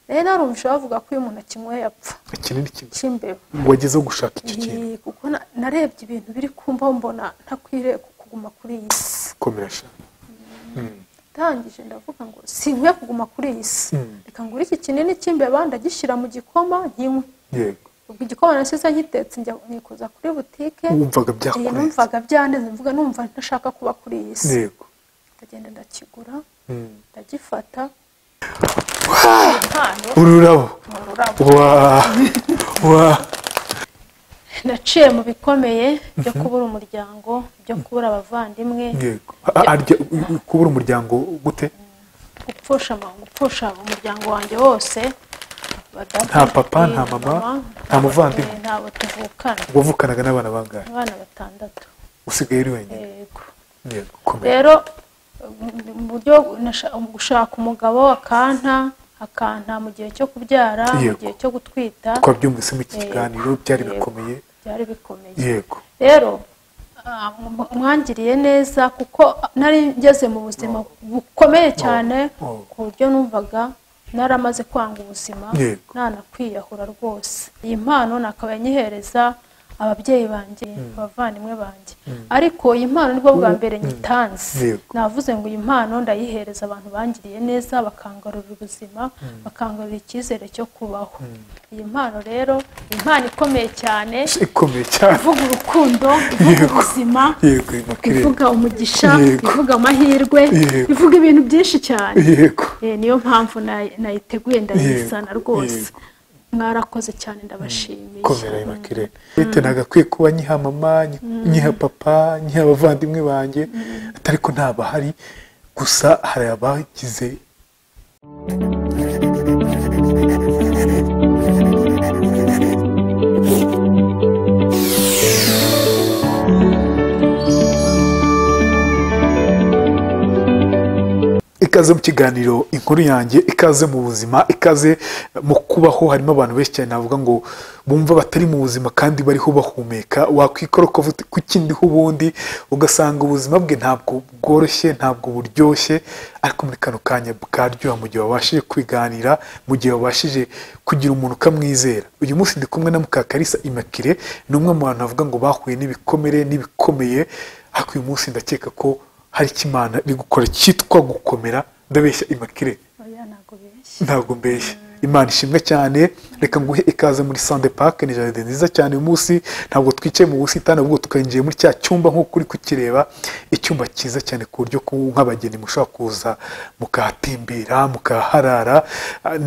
rero narumvisha bavuga ko iyo umuntu akinyweye apfa ikinini cy'imbeba wageze gushaka icyo kintu kuko narebye ibintu biri kumva mbona ntakwiriye kuguma kuri iyi si komeresha ndangije ndavuga ngo sinkwiye kuguma kuri iyi si reka ngure iki kinini cy'imbeba ndagishyira mu gikoma nkinywe yego ubwo igikoma nasize nkitetse njya nikoza kuri butike wumvaga byakurenze numvaga byaneze mvuga numva ntashaka kuba kuri iyi si yego ndagenda ndakigura ndagifata ururabo naciye mu bikomeye byo kubura umuryango byo kubura abavandimwe yego kubura umuryango gute gupfusha umuryango wanjye wose nta papa nta mama nta muvandimwe ntabwo tuvukana wavukanaga n'abana bangahe abana 6 usigaye uri wenyine yego rero mu buryo gushaka umugabo akanta mu gihe cyo kubyara mu gihe cyo gutwita twabyumvise mu kiganiro byari bikomeye yego rero mwangiriye neza kuko nari ngeze mu buzima bukomeye cyane ku buryo numvaga naramaze kwanga ubuzima nanakwiyahura rwose iyi mpano nakaba yanyihereza ababyeyi banjye abavandimwe banjye ariko iyi mpano nibwo bwa mbere nyitanze navuze ngo iyi mpano ndayihereza abantu bangiriye neza bakangarurira ubuzima bakangarurira icyizere cyo kubaho iyi mpano rero impano ikomeye cyane ivuga urukundo ivuga ubuzima ivuga umugisha ivuga amahirwe ivuga ibintu byinshi cyane niyo mpamvu nayiteguye ndayisana rwose mwarakoze cyane ndabashimiye komera Immaculée bite nagakwiye kuba nyiha mama nyiha papa nyiha abavandimwe banjye ariko ntabahari gusa hari abagize ikaze mu kiganiro inkuru yanjye ikaze mu buzima ikaze mu kubaho harimo abantu benshi cyane navuga ngo bumva batari mu buzima kandi bariho bahumeka wakwikoroka ku kindi ubundi ugasanga ubuzima bwe ntabwo bworoshye ntabwo buryoshye ariko muri kano kanya bwaryoha mu gihe wabashije kwiganira mu gihe wabashije kugira umuntu ukamwizera uyu munsi ndi kumwe na Mukakalisa Immaculée ni umwe mu bantu bavuga ngo bahuye n'ibikomere n'ibikomeye ariko uyu munsi ndakeka ko hari kimana iri gukora cyitwa gukomera ndabeshya Immaculée ntabwo mbeshya Imana ishimwe cyane reka nguhe ikaze muri Sunday Park ni jaride nziza cyane uyu munsi ntabwo twicaye mu busitani ubwo tukinjiye muri cya cyumba nk'uko uri kukireba icyumba cyiza cyane ku buryo nk'abageni mushobora kuza mukahatembera mukaharara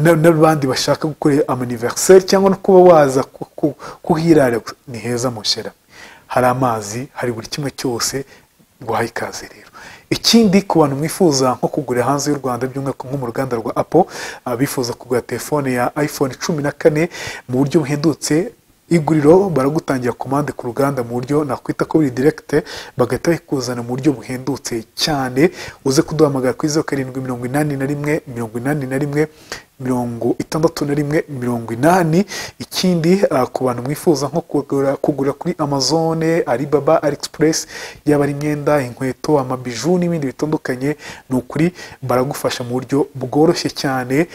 n'abandi bashaka gukora anniversaire cyangwa no kuba waza kuhirara ni heza mushera hari amazi hari buri kimwe cyose guhaye ikaze rero ikindi ku bantu mwifuza nko kugura hanze y'u Rwanda by'umwihariko nko mu ruganda rwa Apple bifuza kugura telefone ya iPhone 14 mu buryo buhendutse iguriro baragutangira komande ku ruganda mu buryo nakwita ko biri direct bagahita bakuzana mu buryo buhendutse cyane uze kuduhamagara kuri 0781 81 ikindi ku bantu mwifuza nko kugura kuri Amazon Alibaba AliExpress yaba ari imyenda inkweto amabiju n'ibindi bitandukanye ni ukuri baragufasha mu buryo bworoshye cyane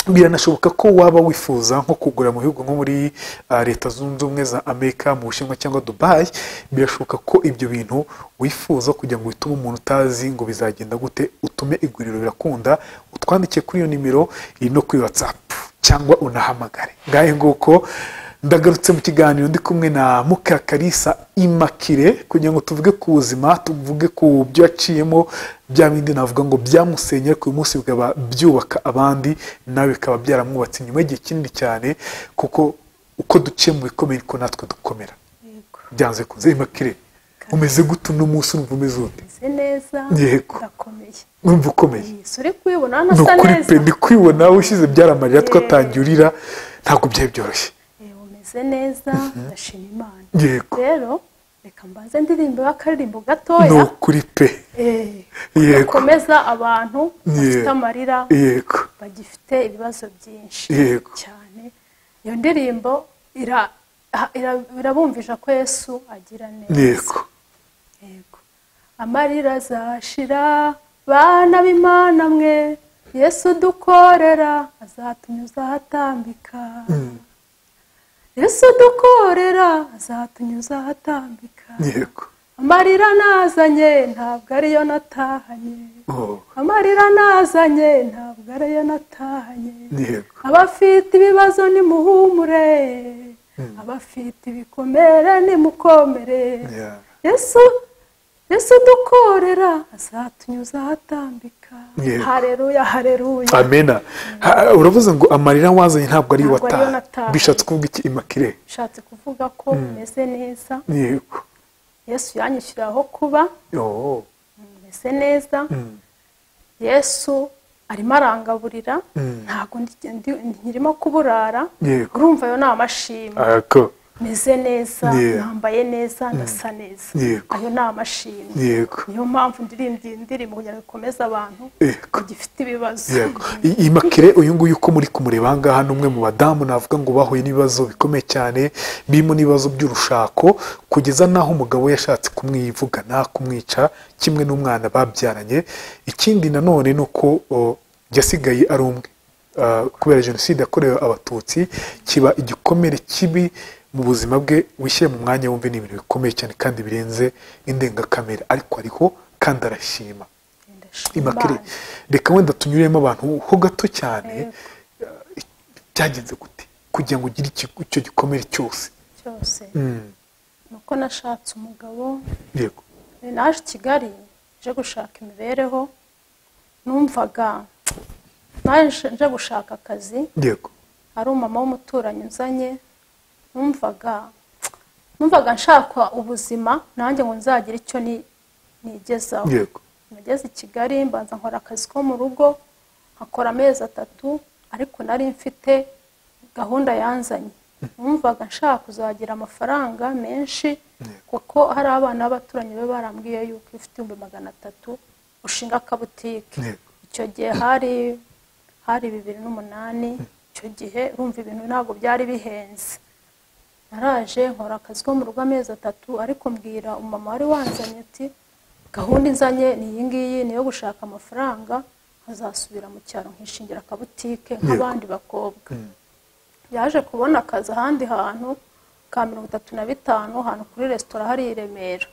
biranashoboka ko waba wifuza nko kugura mu bihugu nko muri leta zunze ubumwe za Amerika mu Bushinwa cyangwa Dubai birashoboka ko ibyo bintu wifuza kugira ngo bitume umuntu utazi ngo bizagenda gute utume iguriro birakunda utwandike kuri iyo nimero iri no kuri WhatsApp cyangwa unahamagare ngahe nguko ndagarutse mu kiganiro ndi kumwe na Mukakalisa Immaculée kugira ngo tuvuge ku buzima tuvuge ku byo yaciyemo bya bindi navuga ngo byamusenye ku munsi bwaba byubaka abandi nawe bikaba byaramwubatse nyuma y'igihe kinini cyane kuko uko duciye mu bikomeye ko natwe dukomera byanze kuze Immaculée umeze gute no munsi urumva umeze ute neza ndakomeye urumva ukomeye suri kwibona nasa neza ndi kwibona ushize byaramarira twatangiye urira ntabwo byari byoroshye neza ndashima Imana yego rero reka mbaze ndirimbe bakaririmbo gatoya no kuri pe yego komeza abantu bafite amarira yego bagifite ibibazo byinshi yego cyane iyo ndirimbo irabumvisha ko Yesu agira neza yego amarira azashira bana b'Imana mwe Yesu dukorera azatunyuza ahatambika. Yesu dukorera azatunyuza ahatambika. Yego. Amarira nazanye ntabwo ariyo natahanye. Amarira nazanye ntabwo ariyo natahanye. Yego. Abafite ibibazo nimuhumure, abafite ibikomere nimukomere. Yesu dukorera azatunyuza ahatambika. Haleluya, haleluya. Amena. Uravuze ngo amarira wazanye ntabwo ariyo wataha. Bishatse kuvuga iki Immaculée? Bishatse kuvuga ko meze neza. Yego. Yesu yanyishyiraho kuba. Meze neza. Yesu arimo arangaburira, ntabwo nkirimo kuburara. Urumva yo ni amashimwe. Meze neza, nambaye neza, ndasa neza. Ayo ni amashimwe. Niyo mpamvu ndirimbye indirimbo kugira ngo ikomeze abantu bagifite ibibazo. Immaculée, uyu nguyu uko muri kumureba ngaha n'umwe mu badamu navuga ngo bahuye n'ibibazo bikomeye cyane, birimo n'ibibazo by'urushako, kugeza naho umugabo yashatse kumwivugana, kumwica, kimwe n'umwana babyaranye. Ikindi nanone ni uko yasigaye ari umwe kubera jenoside yakorewe abatutsi, kiba igikomere kibi mu buzima bwe. Wishyire mu mwanya wumve ni ibintu bikomeye cyane kandi birenze indengakamere, ariko ariho kandi arashima. Immaculée, reka wenda tunyuremo abantu ho gato cyane, byagenze gute kugira ngo ugire icyo gikomere cyose? Nuko nashatse umugabo. Yego. Naje Kigali nje gushaka imibereho, numvaga nje gushaka akazi. Yego. Ari umama w'umuturanyi uzanye, numvaga nshaka ubuzima nanjye ngo nzagira icyo nigezaho. Yego. Nageze i Kigali mbanza nkora akazi ko mu rugo, nkakora amezi 3, ariko nari mfite gahunda yanzanye. Numvaga nshaka kuzagira amafaranga menshi, kuko hari abana b'abaturanyi be barambwiye yuko ifite 300 ushinga akabutike. Icyo gihe hari 2008. Icyo gihe urumva ibintu ntabwo byari bihenze. Naraje nkora akazi ko mu rugo amezi 3, ariko mbwira umama wari wanzanye ati gahunda inzanye ni iyi ngiyi, niyo gushaka amafaranga nkazasubira mu cyaro nkishingira akabutike nk'abandi bakobwa. Yaje kubona akazi ahandi hantu ka 35 ahantu kuri resitora hari i Remera,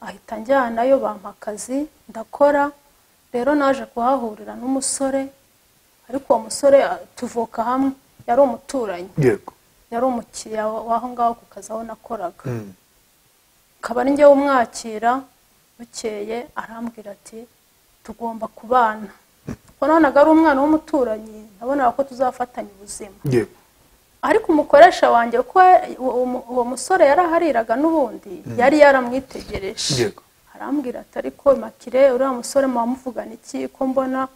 ahita njyanayo bampa akazi ndakora. Rero naje kuhahurira n'umusore, ariko uwo musore tuvuka hamwe, yari umuturanyi. Yego. Yari umukiriya waho ngaho ku kazi aho nakoraga. Kaba ari njye umwakira. Bukeye arambwira ati tugomba kubana. Ko nabonaga ari umwana w'umuturanyi, nabonaga ko tuzafatanya ubuzima. Ariko umukoresha wanjye ko uwo musore yarahariraga n'ubundi yari yaramwitegereje. Arambwira ati ariko Immaculée, uriya musore mwamuvugana iki ko mbona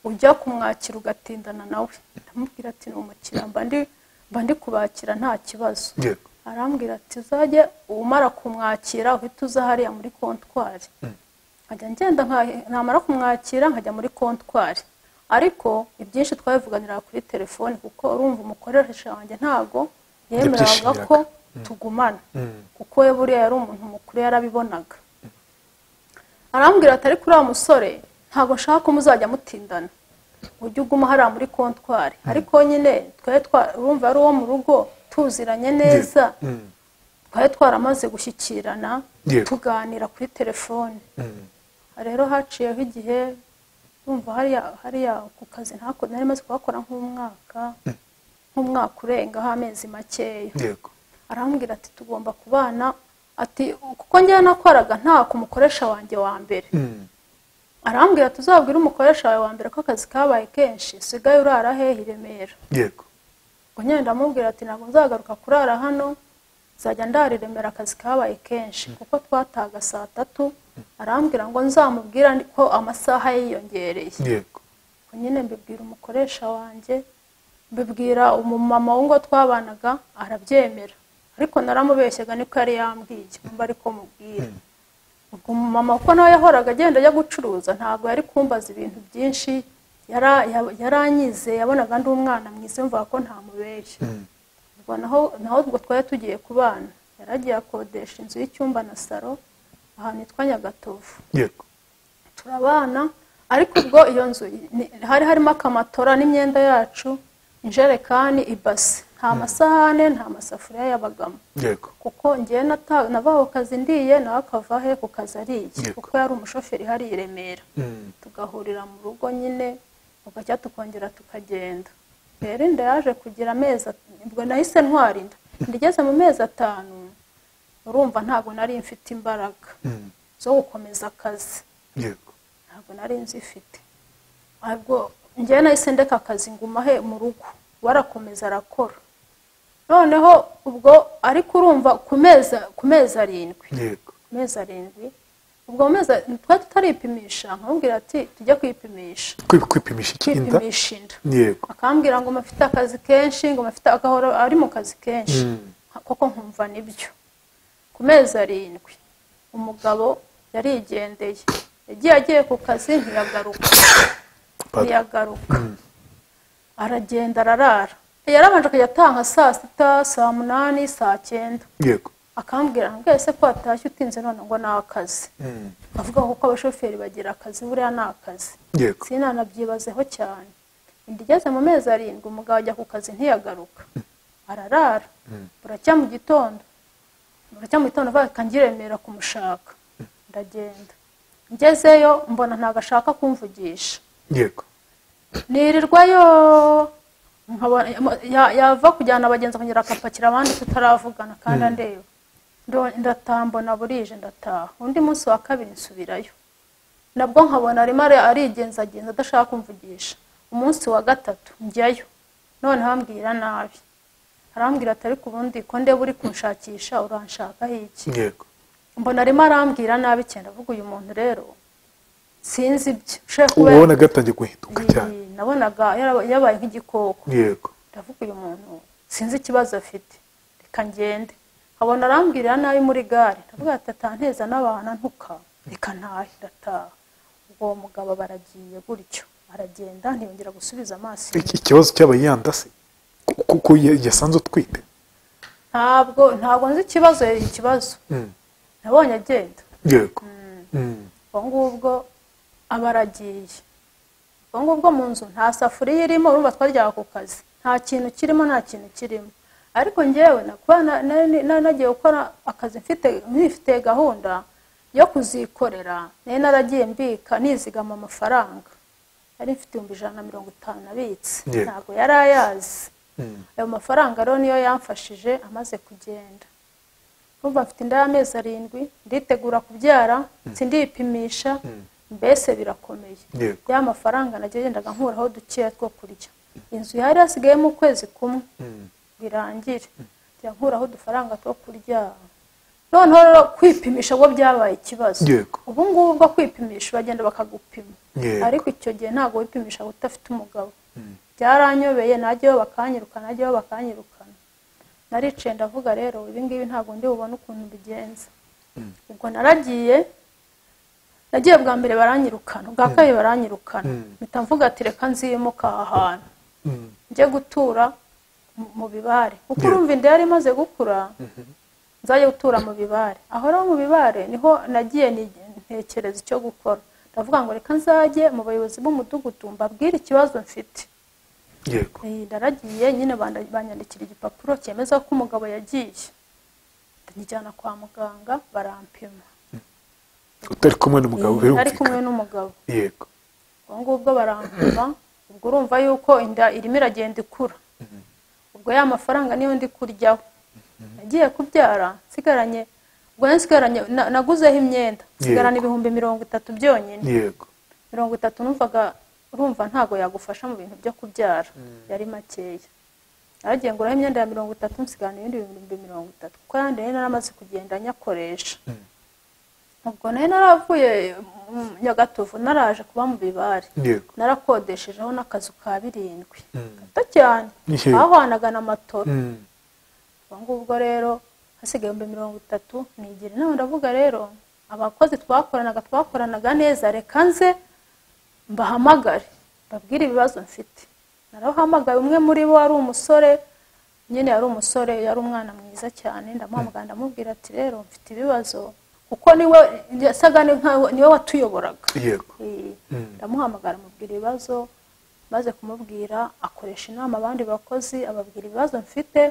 ujya kumwakira ugatindana nawe? Ndamubwira ati ni umukiriya, mba ndi kubakira nta kibazo. Arambwira ati uzajye umara kumwakira uhita uza hariya muri kontwari. Nkajya ngenda namara kumwakira nkajya muri kontwari, ariko ibyinshi twabivuganira kuri telefone, kuko urumva umukoresha wanjye ntabwo yemeraga ko tugumana, kuko we buriya yari umuntu mukuru yarabibonaga. Arambwira ati ariko uriya musore ntabwo nshaka ko muzajya mutindana, ujye uguma hariya muri kontwari. Ariko nyine urumva ari uwo mu rugo tuziranye neza, twari twaramaze gushyikirana tuganira kuri telefone. Rero haciyeho igihe, urumva hariya ku kazi nari maze kuhakora nk'umwaka urengaho amezi makeya. Arambwira ati tugomba kubana, ati kuko njyewe nakoraga nta kumukoresha wanjye wa mbere. Arambwira tuzabwira umukoresha wawe wa mbere ko akazi kabaye kenshi, sigaye urara hehe i Remera. Ngo nyine ndamubwira ati ntabwo nzagaruka kurara hano, nzajya ndara i Remera, akazi kabaye kenshi, kuko twataga saa 3. Arambwira ngo nzamubwira ko amasaha yiyongereye. Nyine mbibwira umukoresha wanjye, mbibwira umumama ngo twabanaga, arabyemera. Ariko naramubeshyaga niko yari yambwiye, mba ariko mubwira. Ubwo umumama uko nawe yahoraga agenda ajya gucuruza, ntabwo yari kumbaza ibintu byinshi, yaranyize, yabonaga ndi umwana mwiza, yumvaga ko ntamubeshya. Ubwo naho ubwo twari tugiye kubana, yaragiye akodesha inzu y'icyumba na saro ahantu hitwa Nyagatovu. Turabana, ariko ubwo iyo nzu hari harimo akamatora n'imyenda yacu, injerekani, ibase, nta masahane nta masafuriya yabagamo. Yego. Kuko ngiye navaho kazi ndiye nawe akava he ku kazi ariye, kuko yari umushoferi hari i Remera. Tugahurira mu rugo nyine ugacya tukongera tukagenda. Rero inda yaje kugira amezi, ubwo nahise ntwara inda. Ndigeze mu mezi 5 urumva ntabwo nari mfite imbaraga zo gukomeza akazi. Yego. Ntabwo nari nzifite. Ahubwo ngiye nahise ndeka akazi nguma he mu rugo, warakomeza arakora. Noneho ubwo ariko urumva ku mezi 7. Yego. Mezi 7 ubwo mezi twari tutaripimisha, nkamubwira ati tujye kwipimisha. Kwipimisha ikinda? Kwipimisha inda. Yego. Akambwira ngo mafite akazi kenshi, ngo mafite agahora ari mu kazi kenshi. Koko nkumva nibyo. Ku mezi 7 umugabo yarigendeye. Yagiye ku kazi ntiyagaruka. Aragenda ararara. Yarabanje kujya atanga saa 6, saa 8, saa 9. Yego. Akambwira ngo ese ko atashye utinze none ngo nakazi. Avuga ko abashoferi bagira akazi buriya nakazi. Yego. Sinanabyibazeho cyane. Indigeze mu mezi 7 umugabo ajya ku kazi ntiyagaruka. Ararara. Buracya mu gitondo bakangiremera kumushaka. Ndagenda. Ngezeyo mbona ntagashaka kumvugisha. Yego. Nirirwayo yava kujyana abagenzi kongera akapakira abandi tutaravugana kandi andeba. Ndatambona burije ndataha. Undi munsi wa 2 nsubirayo. Nabwo nkabona arimo arigenzagenza adashaka kumvugisha. Umunsi wa 3 njyayo. None hambwira nabi. Arambwira atari kubundi ko ndeba uri kunshakisha uranshaka iki. Yego. Mbona arimo arambwira nabi cyane, avuga uyu muntu rero sinzi ibyo. Ubona gatangiye guhinduka cyane. Nabonaga yabaye nk'igikoko. Yego. Ndavuga uyu muntu sinzi ikibazo afite, reka ngende. Abona arambwira nabi muri gare. Ndavuga ati atanteza n'abantu ntuka, reka ntahe ndataha. Ubwo mugabo baragiye gutyo, aragenda ntiyongera gusubiza amaso. Ikibazo cyabaye yandase kuko yasanze utwite? Ntabwo nzi ikibazo, yari ikibazo. Nabonye agenda. Yego. Ngubwo abaragiye. Ngubwo mu nzu nta safuriya irimo, urumva twaryaga ku kazi. Nta kintu kirimo. Ariko ngewe nagiye gukora akazi mfite gahunda yo kuzikorera. Nari naragiye mbika nizigama amafaranga. Yari mfite 150 nabitse. Ntabwo yari ayazi. Ayo mafaranga rero niyo yamfashije amaze kugenda. Urumva mfite inda y'amezi 7, nditegura kubyara, sindipimisha, mbese birakomeye. Ya mafaranga nagendaga nkuraho dukeya two kurya. Inzu yari yasigaye mu kwezi kumwe birangire. Njya nkuraho udufaranga two kurya. Noneho rero kwipimisha bwo byabaye ikibazo. Ubu ngubu bwo kwipimisha bagenda bakagupima. Ariko icyo gihe ntabwo wipimisha utafite umugabo. Byaranyobeye, najyeho bakanyirukana. Narice ndavuga rero ibi ngibi ntabwo ndi bubone ukuntu bigenza. Ubwo nagiye bwa mbere baranyirukana, bwa kabiri baranyirukana. Mpita mvuga ati reka nzimuka ahantu. Njye gutura mu bibare. Kuko urumva inda yari imaze gukura, nzaje gutura mu bibare. Aho rero mu bibare niho nagiye ntekereza icyo gukora. Ndavuga ngo reka nzajye mu bayobozi b'umudugudu mbabwire ikibazo mfite. Yego. Ndaragiye nyine banyandikira igipapuro cyemeza ko umugabo yagiye. Ndijyana kwa muganga barampima. Utari kumwe n'umugabo birumvikana? Ari kumwe n'umugabo. Yego. Ngubwo barampima, ubwo urumva yuko inda irimo iragenda ikura. Ubwo ya mafaranga niyo ndi kuryaho. Nagiye kubyara sigaranye, naguzeho imyenda sigarana 30 byonyine. Yego. 30 numvaga urumva ntago yagufasha mu bintu byo kubyara, yari makeya. Aragiye nguraho imyenda ya 30 nsigana ibindi 30 kuko yandi naramaze kugenda nyakoresha. Ubwo naravuye Nyagatovu naraje kuba mu bibare. Narakodeshejeho n'akazu ka 7 gato cyane, ahwanaga na matora. Ubwo rero hasigaye 30 nigire nawe ndavuga rero abakozi twakoranaga neza, reka nze mbahamagare babwire ibibazo mfite. Narahamagaye umwe muri bo ari umusore, nyine yari umwana mwiza cyane. Ndamuhamagara ndamubwira ati rero mfite ibibazo, kuko niwe yasaga niwe watuyoboraga. yego ndamuhamagara mubwira ibibazo, maze kumubwira akoresha inama abandi bakozi, ababwira ibibazo mfite,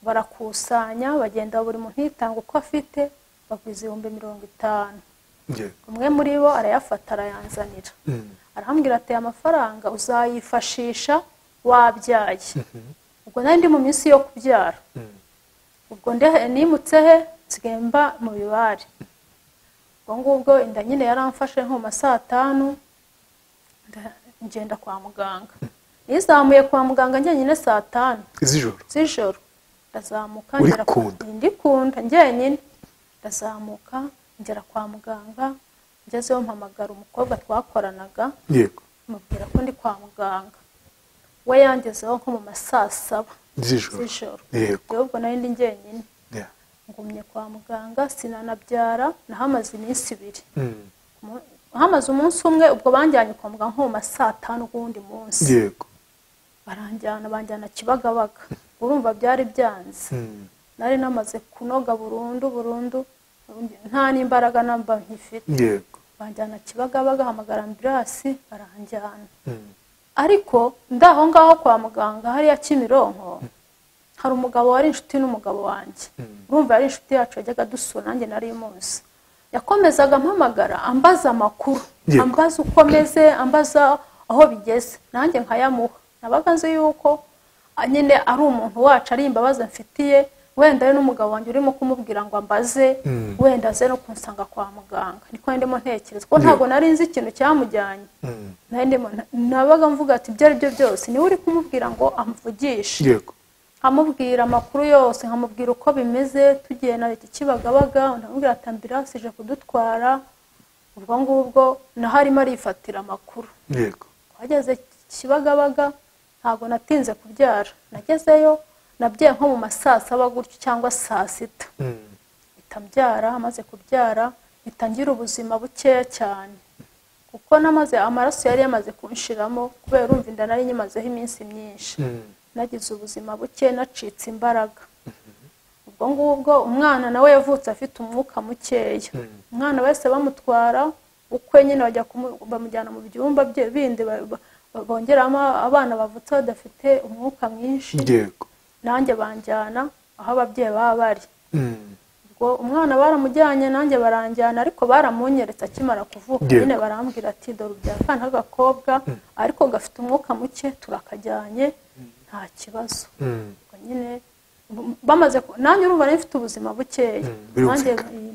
barakusanya bagenda buri muntu yitanga uko afite, bagwiza 50,000. umwe muri bo arayafata arayanzanira, arambwira ati amafaranga uzayifashisha wabyaye. ubwo nari ndi mu minsi yo kubyara, ubwo nimutse he nsigaye mba mu bibare. ubwo ngubwo inda nyine yaramfashe nko mu saa 5 ngenda kwa muganga. nizamuye kwa muganga njyenyine saa 5 z'ijoro ndazamuka ndikunda njyenyine, ndazamuka ngera kwa muganga. ngezeho mpamagara umukobwa twakoranaga, yego mubwira ko ndi kwa muganga. we yangezeho nko mu masaa 7 z'ijoro. yego ubwo nari ndi njyenyine, ngumye kwa muganga sinanabyara, nahamaze iminsi 2. hamaze umunsi umwe, ubwo banjyanye kwa muganga nko mu masaa 5 w'undi munsi. yego banjyana Kibagabaga. urumva byari byanze, nari namaze kunoga burundu, nta n'imbaraga namba nkifite. yego banjyana Kibagabaga, hamagara ambulance baranjyana. ariko ndaho ngaho kwa muganga hariya Kimironko, hari umugabo wari inshuti n'umugabo wanjye. urumva yari inshuti yacu, yajyaga dusura, nanjye nari munsi. yakomezaga mpamagara ambaza amakuru, ambaza uko meze, ambaza aho bigeze, nanjye nkayamuha. nabaga nzi yuko nyine ari umuntu wacu, ari imbabazi mfitiye, wenda ari n'umugabo wanjye urimo kumubwira ngo ambaze, wenda aze no kunsanga kwa muganga. niko ndimo ntekereza ko ntabwo nari nzi ikintu cyamujyanye. nabaga mvuga ati ibyo ari byo byose niwe uri kumubwira ngo amuvugishe. yego nkamubwira amakuru yose, nkamubwira uko bimeze. tugiye na iki Kibagabaga, ndamubwira ati ambulance ije kudutwara. ubwo ngubwo naharimo arifatira amakuru. yego twageze Kibagabaga, ntabwo natinze kubyara. nagezeyo nabyaye nko mu masaa 7 gutyo cyangwa saa 6. itabyara, amaze kubyara itangira ubuzima bukeya cyane, kuko namaze amaraso yari yamaze kunshiramo, kubera urumva inda nari nyimazeho iminsi myinshi. nagize ubuzima buke, nacitse imbaraga. ubwo ngubwo umwana nawe yavutse afite umwuka mukeya. umwana wese bamutwara ukwe nyine bamujyana mu byumba bindi bongeramo abana bavutse badafite umwuka mwinshi. yego nanjye banjyana aho ababyeyi baba bari. ubwo umwana baramujyanye, nanjye baranjyana, ariko baramunyeretse akimara kuvuka. nyine barambwira ati dore ubyara akana k'agakobwa, ariko gafite umwuka muke, turakajyanye nta kibazo. ubwo nyine bamaze nanjye urumva nifite ubuzima bukeya.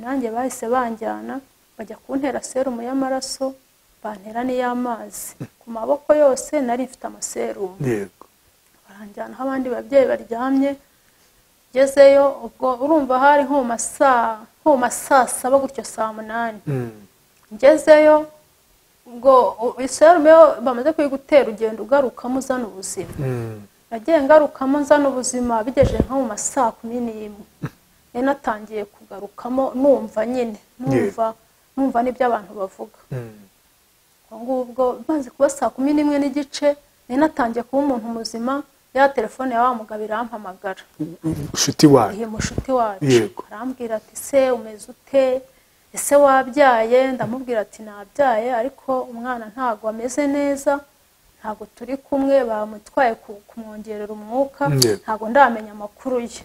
nanjye bahise banjyana, bajya kuntera serumu y'amaraso, bantera n'iy'amazi ku maboko yose, nari mfite amaserumu. yego baranjyana aho abandi babyeyi baryamye. gezeyo ubwo urumva hari nko mu masaa 7 gutyo saa 8. ngezeyo ubwo iserumu yo bamaze kuyigutera, ugenda ugarukamo uzana ubuzima. nagiye ngarukamo nzana ubuzima, bigejeje nko mu masaa 11. natangiye kugarukamo numva nyine numva n'ibyo abantu bavuga. ngubwo maze kuba saa 11 n'igice, natangiye kuba umuntu muzima. ya telefone ya wa mugabo irampamagara, inshuti wacu. mushuti wacu arambwira ati se umeze ute, ese wabyaye? ndamubwira ati nabyaye, ariko umwana ntago ameze neza, ntago turi kumwe, bamutwaye kumwongerera umwuka, ntago ndamenya amakuru ye.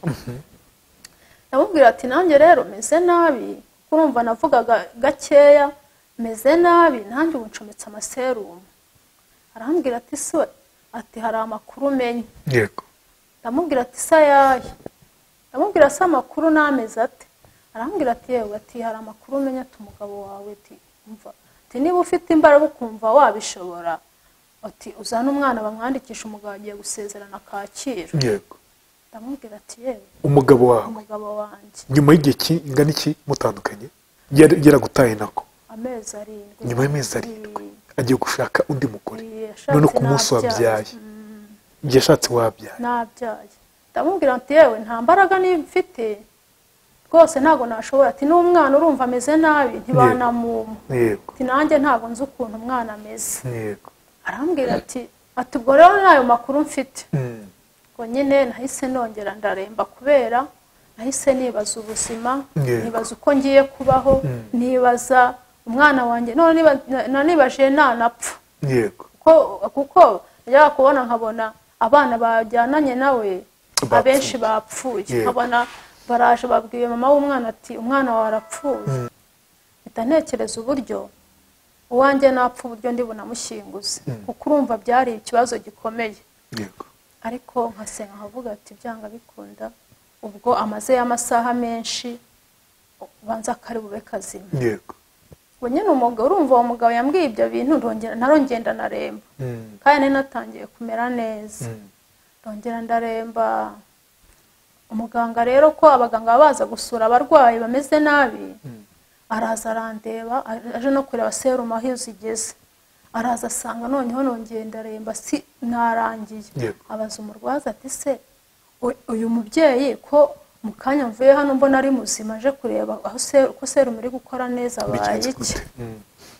ndamubwira ati nanjye rero meze nabi, kurumva navugaga gakeya, meze nabi, nanjye ubu ncometse amaserumu. arambwira ati so, ati hari amakuru umenye. yego ndamubwira ati se ayahe? ndamubwira se amakuru n'amezi ate? arambwira ati yewe, ati hari amakuru umenya, ati umugabo wawe, ati umva, ati niba ufite imbaraga ukumva wabishobora, ati uzana umwana bamwandikisha, umugabo agiye gusezerana Kacyiru. yego ndamubwira ati yewe, umugabo wawe? umugabo wanjye. nyuma y'igihe kingana iki mutandukanye? yaragutaye nako? amezi 7. nyuma y'amezi 7 agiye gushaka undi mugore, none ku munsi wabyaye. yashatse wabyaye? nabyaye. ndamubwira ati yewe, nta mbaraga mfite rwose, ntago nashobora. ati n'umwana urumva ameze nabi, ntibanamuma. ati nanjye ntago nzi ukuntu umwana ameze. arambwira ati ubwo rero nayo makuru mfite. ngo nyine nahise nongera ndaremba, kubera nahise nibaza ubuzima, nibaza uko ngiye kubaho, nibaza umwana wanjye, none nibaje nanapfa. Yego. Kuko njya kubona nkabona abana bajyananye nawe abenshi bapfuye, nkabona baraje babwiye mama w'umwana ati umwana wawe arapfuye. Mpita ntekereza uburyo uwanjye napfa uburyo ndi bunamushyinguze, kuko urumva byari ikibazo gikomeye. Yego. Ariko nkasenga nkavuga ati byanga bikunda, ubwo amaze y'amasaha menshi banza kari bube kazima. Yego. Ubwo nyine umugabo, urumva uwo mugabo yambwiye ibyo bintu, narongenda naremba, kandi natangiye kumera neza. Ndongera ndaremba. Umuganga rero ko abaganga baza gusura abarwayi bameze nabi, araza arandeba, aje no kureba serumu aho zigeze, araza asanga noneho nongeye ndaremba, si narangiye. Abaza umurwaza ati se uyu mubyeyi ko mu kanya mvuye hano mbona ari muzima, aje kureba aho ko serumu iri gukora neza abaye iki?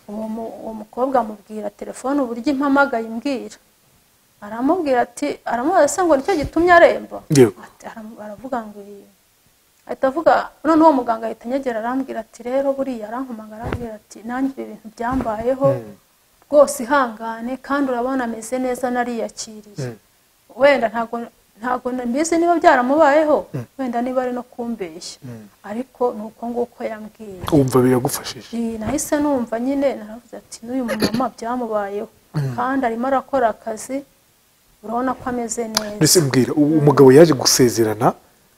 Uwo mukobwa amubwira telefone uburyo impamagaye imbwira, aramubwira ati, aramubaza se ngo nicyo gitumye aremba? Aravuga ngo ahita avuga, none uwo muganga ahita anyegera arambwira ati rero buriya, arankomanga arambwira ati nanjye ibi bintu byambayeho rwose ihangane, kandi urabona ameze neza nariyakiriye. Wenda ntago mbizi niba byaramubayeho, wenda niba ari no kumbeshya, ariko nuko nguko yambwiye. Umva biragufashije? Nahise numva nyine, naravuze ati n'uyu mama byamubayeho, kandi arimo arakora akazi, urabona ko ameze neza. Nese mbwira, umugabo yaje gusezerana?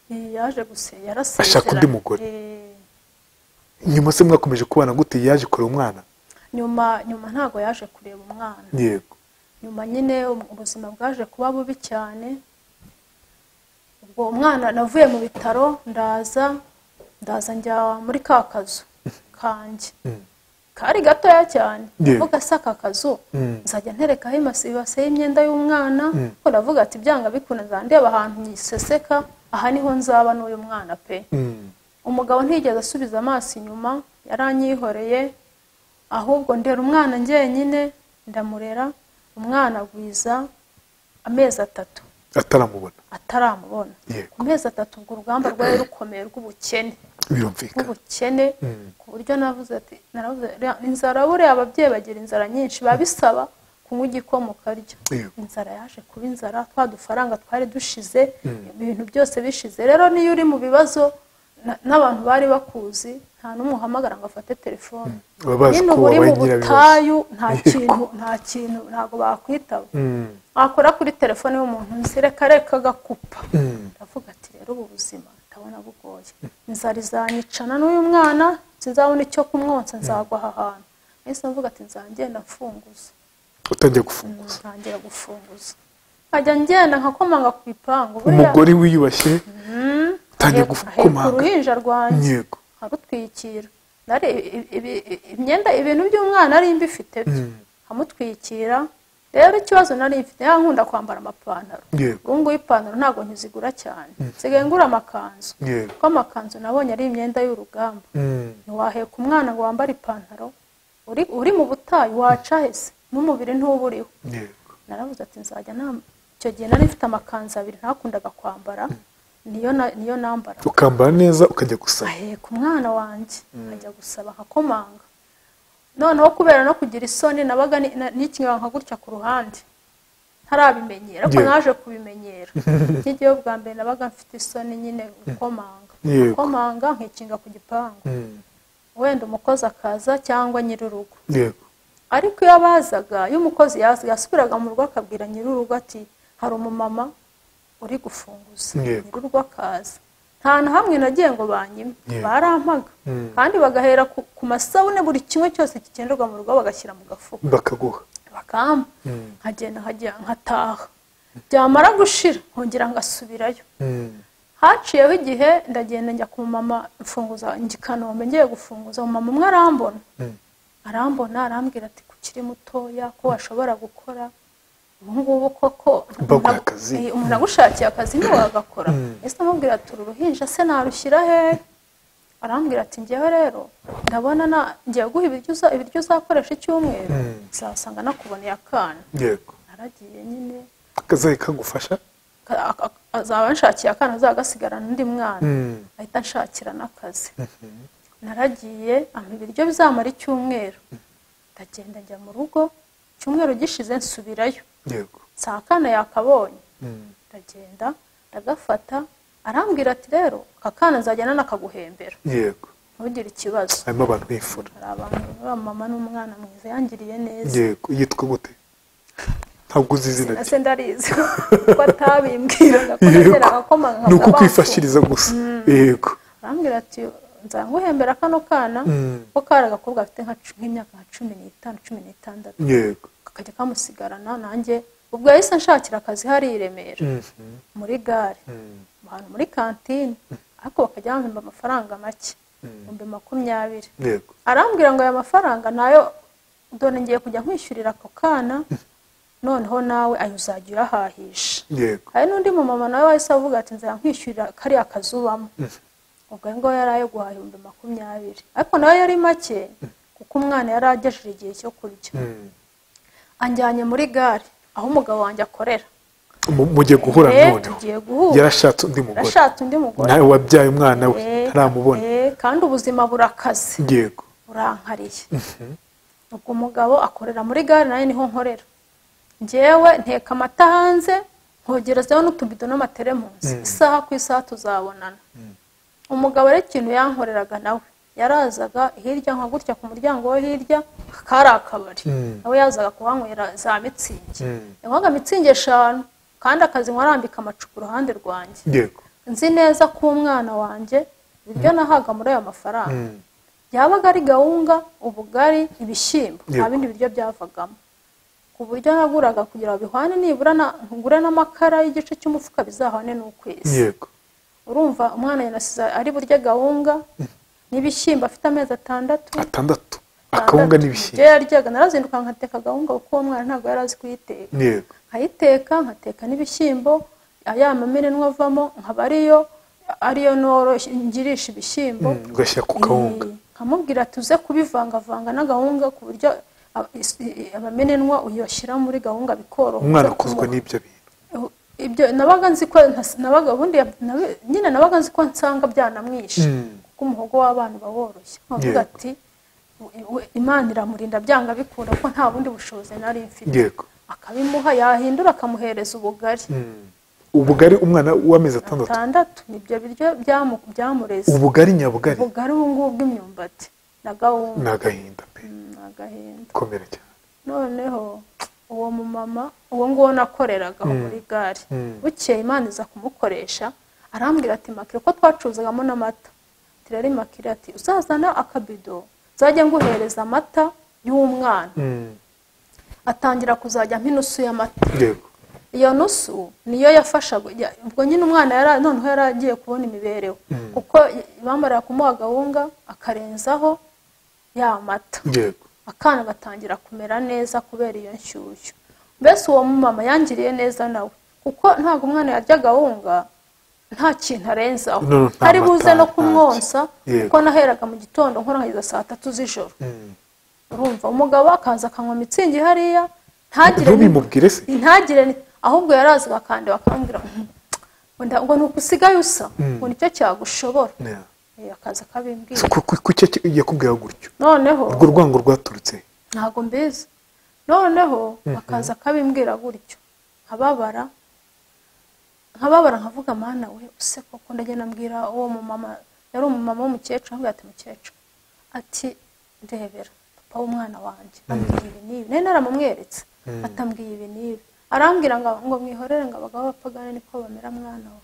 Yaje yarasezerana. Ashaka undi mugore? Nyuma se mwakomeje kubana gute? Yaje kureba umwana? Nyuma ntago yaje kureba umwana. Yego. Nyuma nyine ubuzima bwaje kuba bubi cyane. Ubwo umwana navuye mu bitaro, ndaza njya muri ka kazu kanjye, kari gatoya cyane. Ndavuga se aka kazu nzajya nterekaho ibase y'imyenda y'umwana, ko ndavuga ati byanga bikunda nzandeba ahantu nyiseseka, aha niho nzaba n'uyu mwana pe. Umugabo ntigeze asubiza amaso inyuma, yaranyihoreye, ahubwo ndera umwana njyenyine, ndamurera. Umwana agwiza amezi 3 ataramubona. Ku mezi 3 ubwo urugamba rwari rukomeye rw'ubukene, ubukene ku buryo navuze ati, inzara buriya ababyeyi bagira inzara nyinshi, babisaba kunywa igikoma ukarya. Inzara yaje kuba inzara, twa dufaranga twari dushize, ibintu byose bishize. Rero niyo uri mu bibazo n'abantu bari bakuzi, nta n'umwe uhamagara ngo afate telefone. Nyine uba uri mu butayu, nta kintu ntabwo bakwitaba. Wakora kuri telefone y'umuntu nzireka agakupa. Ndavuga ati rero ubu buzima ndabona bugoye, inzara izanyicana n'uyu mwana, sinzabona icyo kumwonsa, nzagwa aha hantu. Nahise mvuga ati nzagenda mfunguza. Utangiye gufunguza? Ntangira gufunguza, nkajya ngenda nkakomanga ku ipangu. Umugore wiyubashye utangiye gukomanga uruhinja rwanjye, arutwikira. Imyenda, ibintu by'umwana ari mbifite, amutwikira. Rero ikibazo nari mfite, nkunda kwambara amapantaro. Ubwo ipantaro ntago nkizigura cyane, nsigaye ngura amakanzu, ko amakanzu nabonye ari imyenda y'urugamba. Ntiwaheka umwana ngo wambare ipantaro uri mu butayu, waca hese n'umubiri ntuburiho. Naravuze ati nzajya icyo gihe nari mfite amakanzu 2 ntakundaga kwambara, niyo nambara. Ukambara neza ukajya gusaba? Aheka umwana wanjye akajya gusaba nkakomanga. Noneho kubera no kugira isoni, nabaga n'ikinga nka gutya ku ruhande ntarabimenyera, ariko naje kubimenyera. Nkigiye bwa mbere nabaga mfite isoni nyine komanga nkikinga ku gipangu, wenda umukozi akaza cyangwa nyir'urugo. Ariko iyo abazaga, iyo umukozi yasubiraga mu rugo akabwira nyir'urugo ati hari umumama uri gufunguza, nyir'urugo akaza. Nta na hamwe nagiye ngo banyime, barampaga, kandi bagahera ku masabune, buri kimwe cyose kikenderwa mu rugo bagashyira mu gafuka bakaguha, bakamba. Nkagenda nkataha, byamara gushira nkongera ngasubirayo. Haciyeho igihe ndagenda njya ku mama mfunguza Kanombe, ngiye gufunguza. Umama umwe arambona arambwira ati kukiri mutoya ko washobora gukora, ubungubu koko umuntu agushakiye akazi niwe wagakora. Ese amubwira ati uruhinja se narushyira he? Arambwira ati ngewe rero ndabona ngiye guha ibiryo uzakoresha icyumweru, uzasanga nakuboneye akana. Naragiye nyine akazaye kagufasha. azaba anshakiye akana azagasigarana undi mwana ahita anshakira n'akazi. Naragiye ampa ibiryo bizamara icyumweru, ndagenda njya mu rugo, icyumweru gishize nsubirayo saa kana yakabonye, ndagenda ndagafata, arambwira ati rero aka kana nzajyana nakaguhembera ntugire ikibazo. harimo abantu bifura, hari abantu mama n'umwana mwiza yangiriye neza. yitwa gute? ntabwo uzi izina rye? Ndarizi ko atabimbwiraga ko nageraga ko manka nuko kwifashiriza gusa. Yego, arambwira ati nzaguhembera kano kana ko kari agakobwa afite nk'imyaka nka 15 16. yego, kakajya kamusigarana nanjye. Ubwo yahise anshakira akazi hari i Remera muri gare, ahantu muri kantine, ariko bakajya bampa amafaranga make, 20,000. yego, arambwira ngo aya mafaranga nayo dore ngiye kujya nkwishyurira ako kana, noneho nawe ayo uzajya urahahisha. yego, hari n'undi mumama nawe wahise avuga ati nzajya nkwishyurira kariya kazubamo. ubwo ngo yari ayo guhaha 20,000, ariko nawe yari make kuko umwana yari agejeje igihe cyo kurya. Anjyanye muri gare aho umugabo wanjye akorera. mugiye guhura noneho yarashatse undi mugore, nawe wabyaye umwana we ntaramubona, kandi ubuzima burakaze. yego, burankariye. ubwo umugabo akorera muri gare, nayo niho nkorera. njyewe nteka amata hanze, nkogerezaho n'utubido n'amateremusi, isaha ku isaha tuzabonana. umugabo rero ikintu yankoreraga, nawe yarazaga hirya nka gutya ku muryango wo hirya kari akabari, nawe yazaga kuhanywera za mitsingi. yanywaga mitsingi 5, kandi akazi nkarambika amacupa uruhande rwanjye. yego, nzi neza ko umwana wanjye ibyo nahaga muri ayo mafaranga byabaga ari gahunga, ubugari, ibishyimbo, nta bindi biryo byavagamo, ku buryo naguraga kugira ngo bihwane nibura ngure n'amakara y'igice cy'umufuka bizahwane n'ukwezi. yego, urumva umwana yanasize ari burya gahunga n'ibishyimbo, afite amezi 6. akawunga n'ibishyimbo byo yaryaga. narazinduka nkateka gahunga kuko uwo mwana ntabwo yari azi kuyiteka. yego, nkateka n'ibishyimbo, aya mamenenwa avamo nkaba ariyo ngirisha ibishyimbo, ugashyira ku kawunga. nkamubwira tuze kubivangavanga n'agahunga ku buryo amamenenwa uyashyira muri gahunga bikoroha. umwana akozwa n'ibyo bintu. ibyo nabaga nzi ko nabaga nzi ko nsanga byanamwishe, kuko umuhogo w'abana baworoshye. nkavuga ati Imana iramurinda byanga bikunda ko nta bundi bushobozi nari mfite. yego, akabimuha, yahindura akamuhereza ubugari. ubugari umwana w'amezi 6 nibyo biryo byamureze. ubugari nyabugari, ubugari ubungubu bw'imyumbati na gahunga. n'agahinda pe, n'agahinda komera cyane. noneho uwo mumama uwo nguwo nakoreraga muri gare, bukeye Imana iza kumukoresha, arambwira ati Makire ko twacuzagamo n'amata, tirari Makire ati uzazana akabido zajya nguhereza amata y'umwana. atangira kuzajya mpinusu y'amata. yego, iyo nusu niyo yafashaga. ubwo nyine umwana noneho yaragiye kubona imibereho, kuko bamara kumuha gahunga akarenzaho ya mata. yego, akana gatangira kumera neza kubera iyo nshyushyu. mbese uwo mumama yangiriye neza nawe, kuko ntabwo umwana yarya gahunga nta kintu arenzaho, hari buze no kumwonsa, kuko naheraga mu gitondo nkora nkageza saa 3 z'ijoro. urumva umugabo akaza akanywa mitsingi hariya, ntagire ahubwo yarazaga kandi bakambwira ngo nuko usigaye usa, ngo nicyo cyagushobora. akaza akabimbwira. kuki yakubwira gutyo? noneho urwo rwango rwaturutse ntago mbizi. noneho akaza akabimbwira gutyo, nkababara nkavuga Mana we use koko. ndagenda mbwira uwo mumama, yari umumama w'umukecuru, ambwira ati mukecuru, ati ndebera papa w'umwana wanjye ambwiye ibi n'ibi. nari naramumweretse, atambwiye ibi n'ibi. arambwira ngo mwihorere, ngo abagabo bapagane niko bamera mwana we.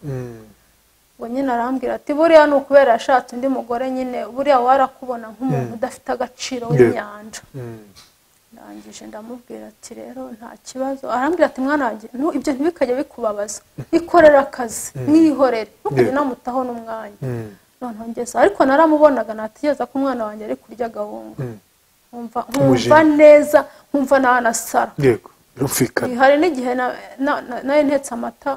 ngo nyine arambwira ati buriya ni ukubera yashatse undi mugore, nyine buriya warakubona nk'umuntu udafite agaciro w'inyanja. ndangije ndamubwira ati rero nta kibazo. arambwira ati mwana wanjye ibyo ntibikajya bikubabaza, ikorera akazi, mwihorere, ntukajye namutaho n'umwanya. noneho ngeze, ariko naramubonaga natigeza ko umwana wanjye ari kurya gahunga, nkumva neza, nkumva nanasara. yego, birumvikana. hari n'igihe nayo ntetse amata,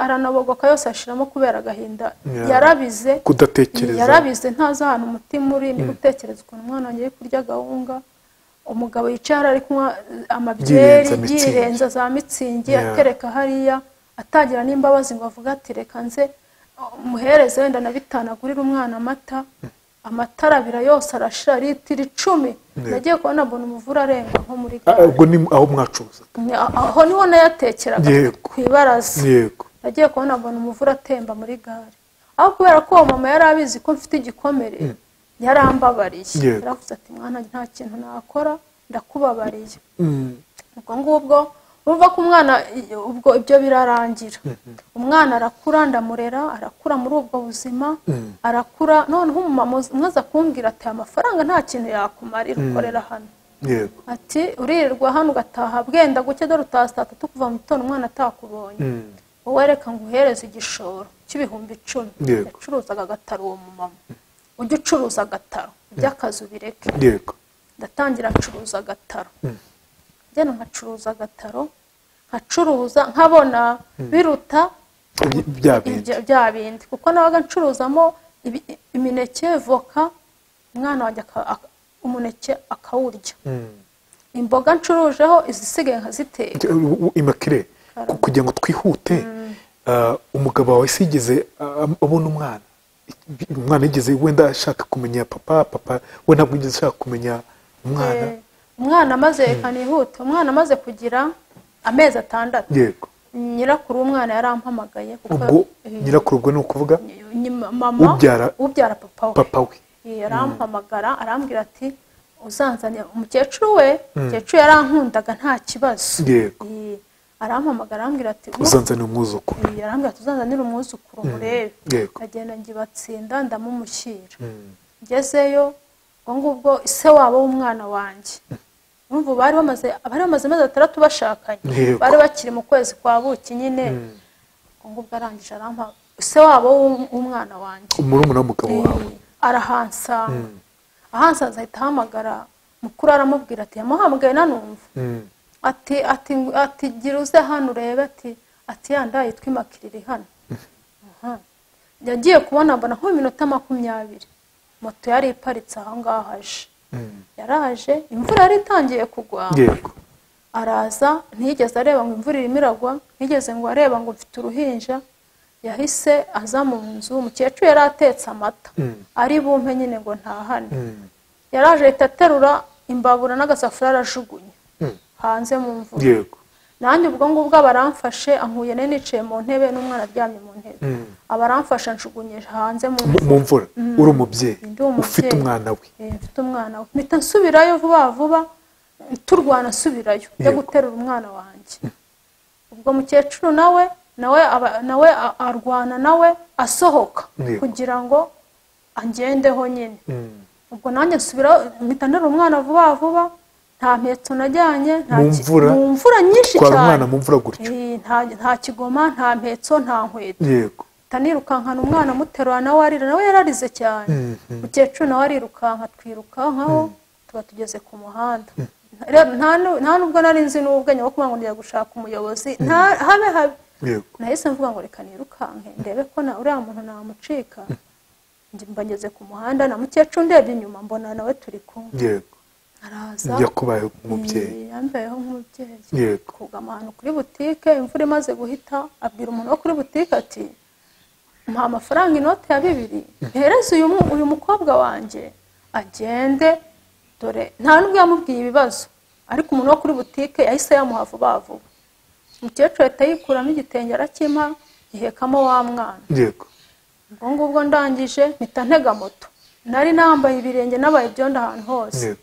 aranabogoka yose ashiramo kubera agahinda. yarabize kudatekereza, yarabize ntazi ahantu umutima uri, ndi gutekereza ukuntu umwana wanjye ari kurya gahunga, umugabo yicara ari kunywa amabyeri yirenza za mitsingi, atereka hariya, atagira n'imbabazi ngo avuga ati reka nze muhereze wenda na bitanu agurira umwana amata arabira yose arashira litiro 10. nagiye kubona mbona umuvura arenga nko muri gare. ubwo ni aho mwacuza? aho niho nayatekeraga ku ibaraza. nagiye kubona mbona umuvura atemba muri gare, aho kubera ko uwo mama yari abizi ko mfite igikomere yarambabariye. yaravuze ati mwana nta kintu nakora ndakubabariye. ubwo ngubwo urumva ko umwana ubwo ibyo birarangira. umwana arakura ndamurera, arakura muri ubwo buzima, arakura. noneho umumama mwaza kumbwira ati amafaranga nta kintu yakumarira ukorera hano. ati uririrwa hano ugataha bwenda guke dore utaha saa 3 kuva mu gitondo umwana atakubonye. wowe reka nguhereze igishoro cy'ibihumbi 10. yacuruzaga agataro uwo mumama. ujye ucuruza agataro by'akazi ubireke. ndatangira ncuruza agataro. njyana nkacuruza agataro, nkacuruza nkabona biruta bya bindi kuko nabaga ncuruzamo imineke, voka, umwana wanjye umuneke akawurya. imboga ncurujeho izisigaye nkaziteka. Imakire kugira ngo twihute, umugabo wawe sigeze abona umwana yigeze wenda ashaka kumenya papa we ntabwo yigeze ashaka kumenya umwana amaze kanihute. umwana amaze kugira amezi 6. nyirakuru umwana yarampamagaye kuko nyirakuru ubwo ni ukuvuga mama ubyara papa we. yarampamagara arambwira ati uzanzanya umukecuru we. umukecuru yarankundaga nta kibazo. arampamagara arambwira ati uzanzanira umwuzukuru. yarambwira ati uzanzanira umwuzukuru murebe. agenda ngibatsinda ndamumushyira. ngezeyo ngubwo ise wabo w'umwana wanjye. urumva bari bamaze amezi 6 bashakanye. bari bakiri mu kwezi kwa buki nyine. ngubwo arangije arampa ise wabo w'umwana wanjye, umurumuna w'umugabo wawe, arahansa. ahansa ahita ahamagara mukuru aramubwira ati yamuhamagaye nanumva. ati gira uze hano urebe. ati yandaye twimakirire hano. yagiye kubona mbona nko minota 20 moto yari iparitse aho ngaho aje. yaraje imvura yari itangiye kugwa. araza ntiyigeze areba ngo imvura irimo iragwa, ntiyigeze ngo areba ngo mfite uruhinja. yahise aza mu nzu. umukecuru yari atetse amata ari bumpe nyine ngo ntahane. yaraje ahita aterura imbabura n'agasafuriya arajugunya hanze mu mvura. nanjye ubwo ngubwo baramfashe ankuye niciye mu ntebe n'umwana aryamye mu ntebe. abaramfasha njugunyije hanze mu mvura. uri umubyeyi ufite umwana we? mfite umwana we. mpita nsubirayo vuba turwana asubirayo yo guterura umwana wanjye. ubwo mukecuru nawe arwana nawe asohoka kugira ngo angendeho nyine. ubwo nanjye nsubirayo mpita nterura umwana vuba nta mpetso najyanye. mu mvura nyinshi cyane. nta kigoma, nta mpetso, nta nkweto. tanirukankana umwana muterura nawe arira. nawe yararize cyane. mukecuru nawe arirukanka twirukankaho tuba tugeze ku muhanda. nta nubwo nari nzi n'ubwenge bwo kuvuga ngo ngiye gushaka umuyobozi. habe nahise mvuga ngo reka nirukanke ndebe ko uriya muntu namucika. mbageze ku muhanda na mukecuru ndebye inyuma mbona nawe turi kumwe. araza yakubaye umubyeyi. yambayeho nk'umubyeyi. kugama ahantu kuri butike imvura imaze guhita abwira umuntu wo kuri butike ati mpa amafaranga inote ya 2 mpereze uyu mukobwa wanjye agende. dore nta nubwo yamubwiye ibibazo ariko umuntu wo kuri butike yahise yamuha vuba. umukecuru ahita yikuramo igitenge arakimpa ihekamo wa mwana. ubwo ngubwo ndangije mpita ntega moto. nari nambaye ibirenge nabaye ibyondo ahantu hose.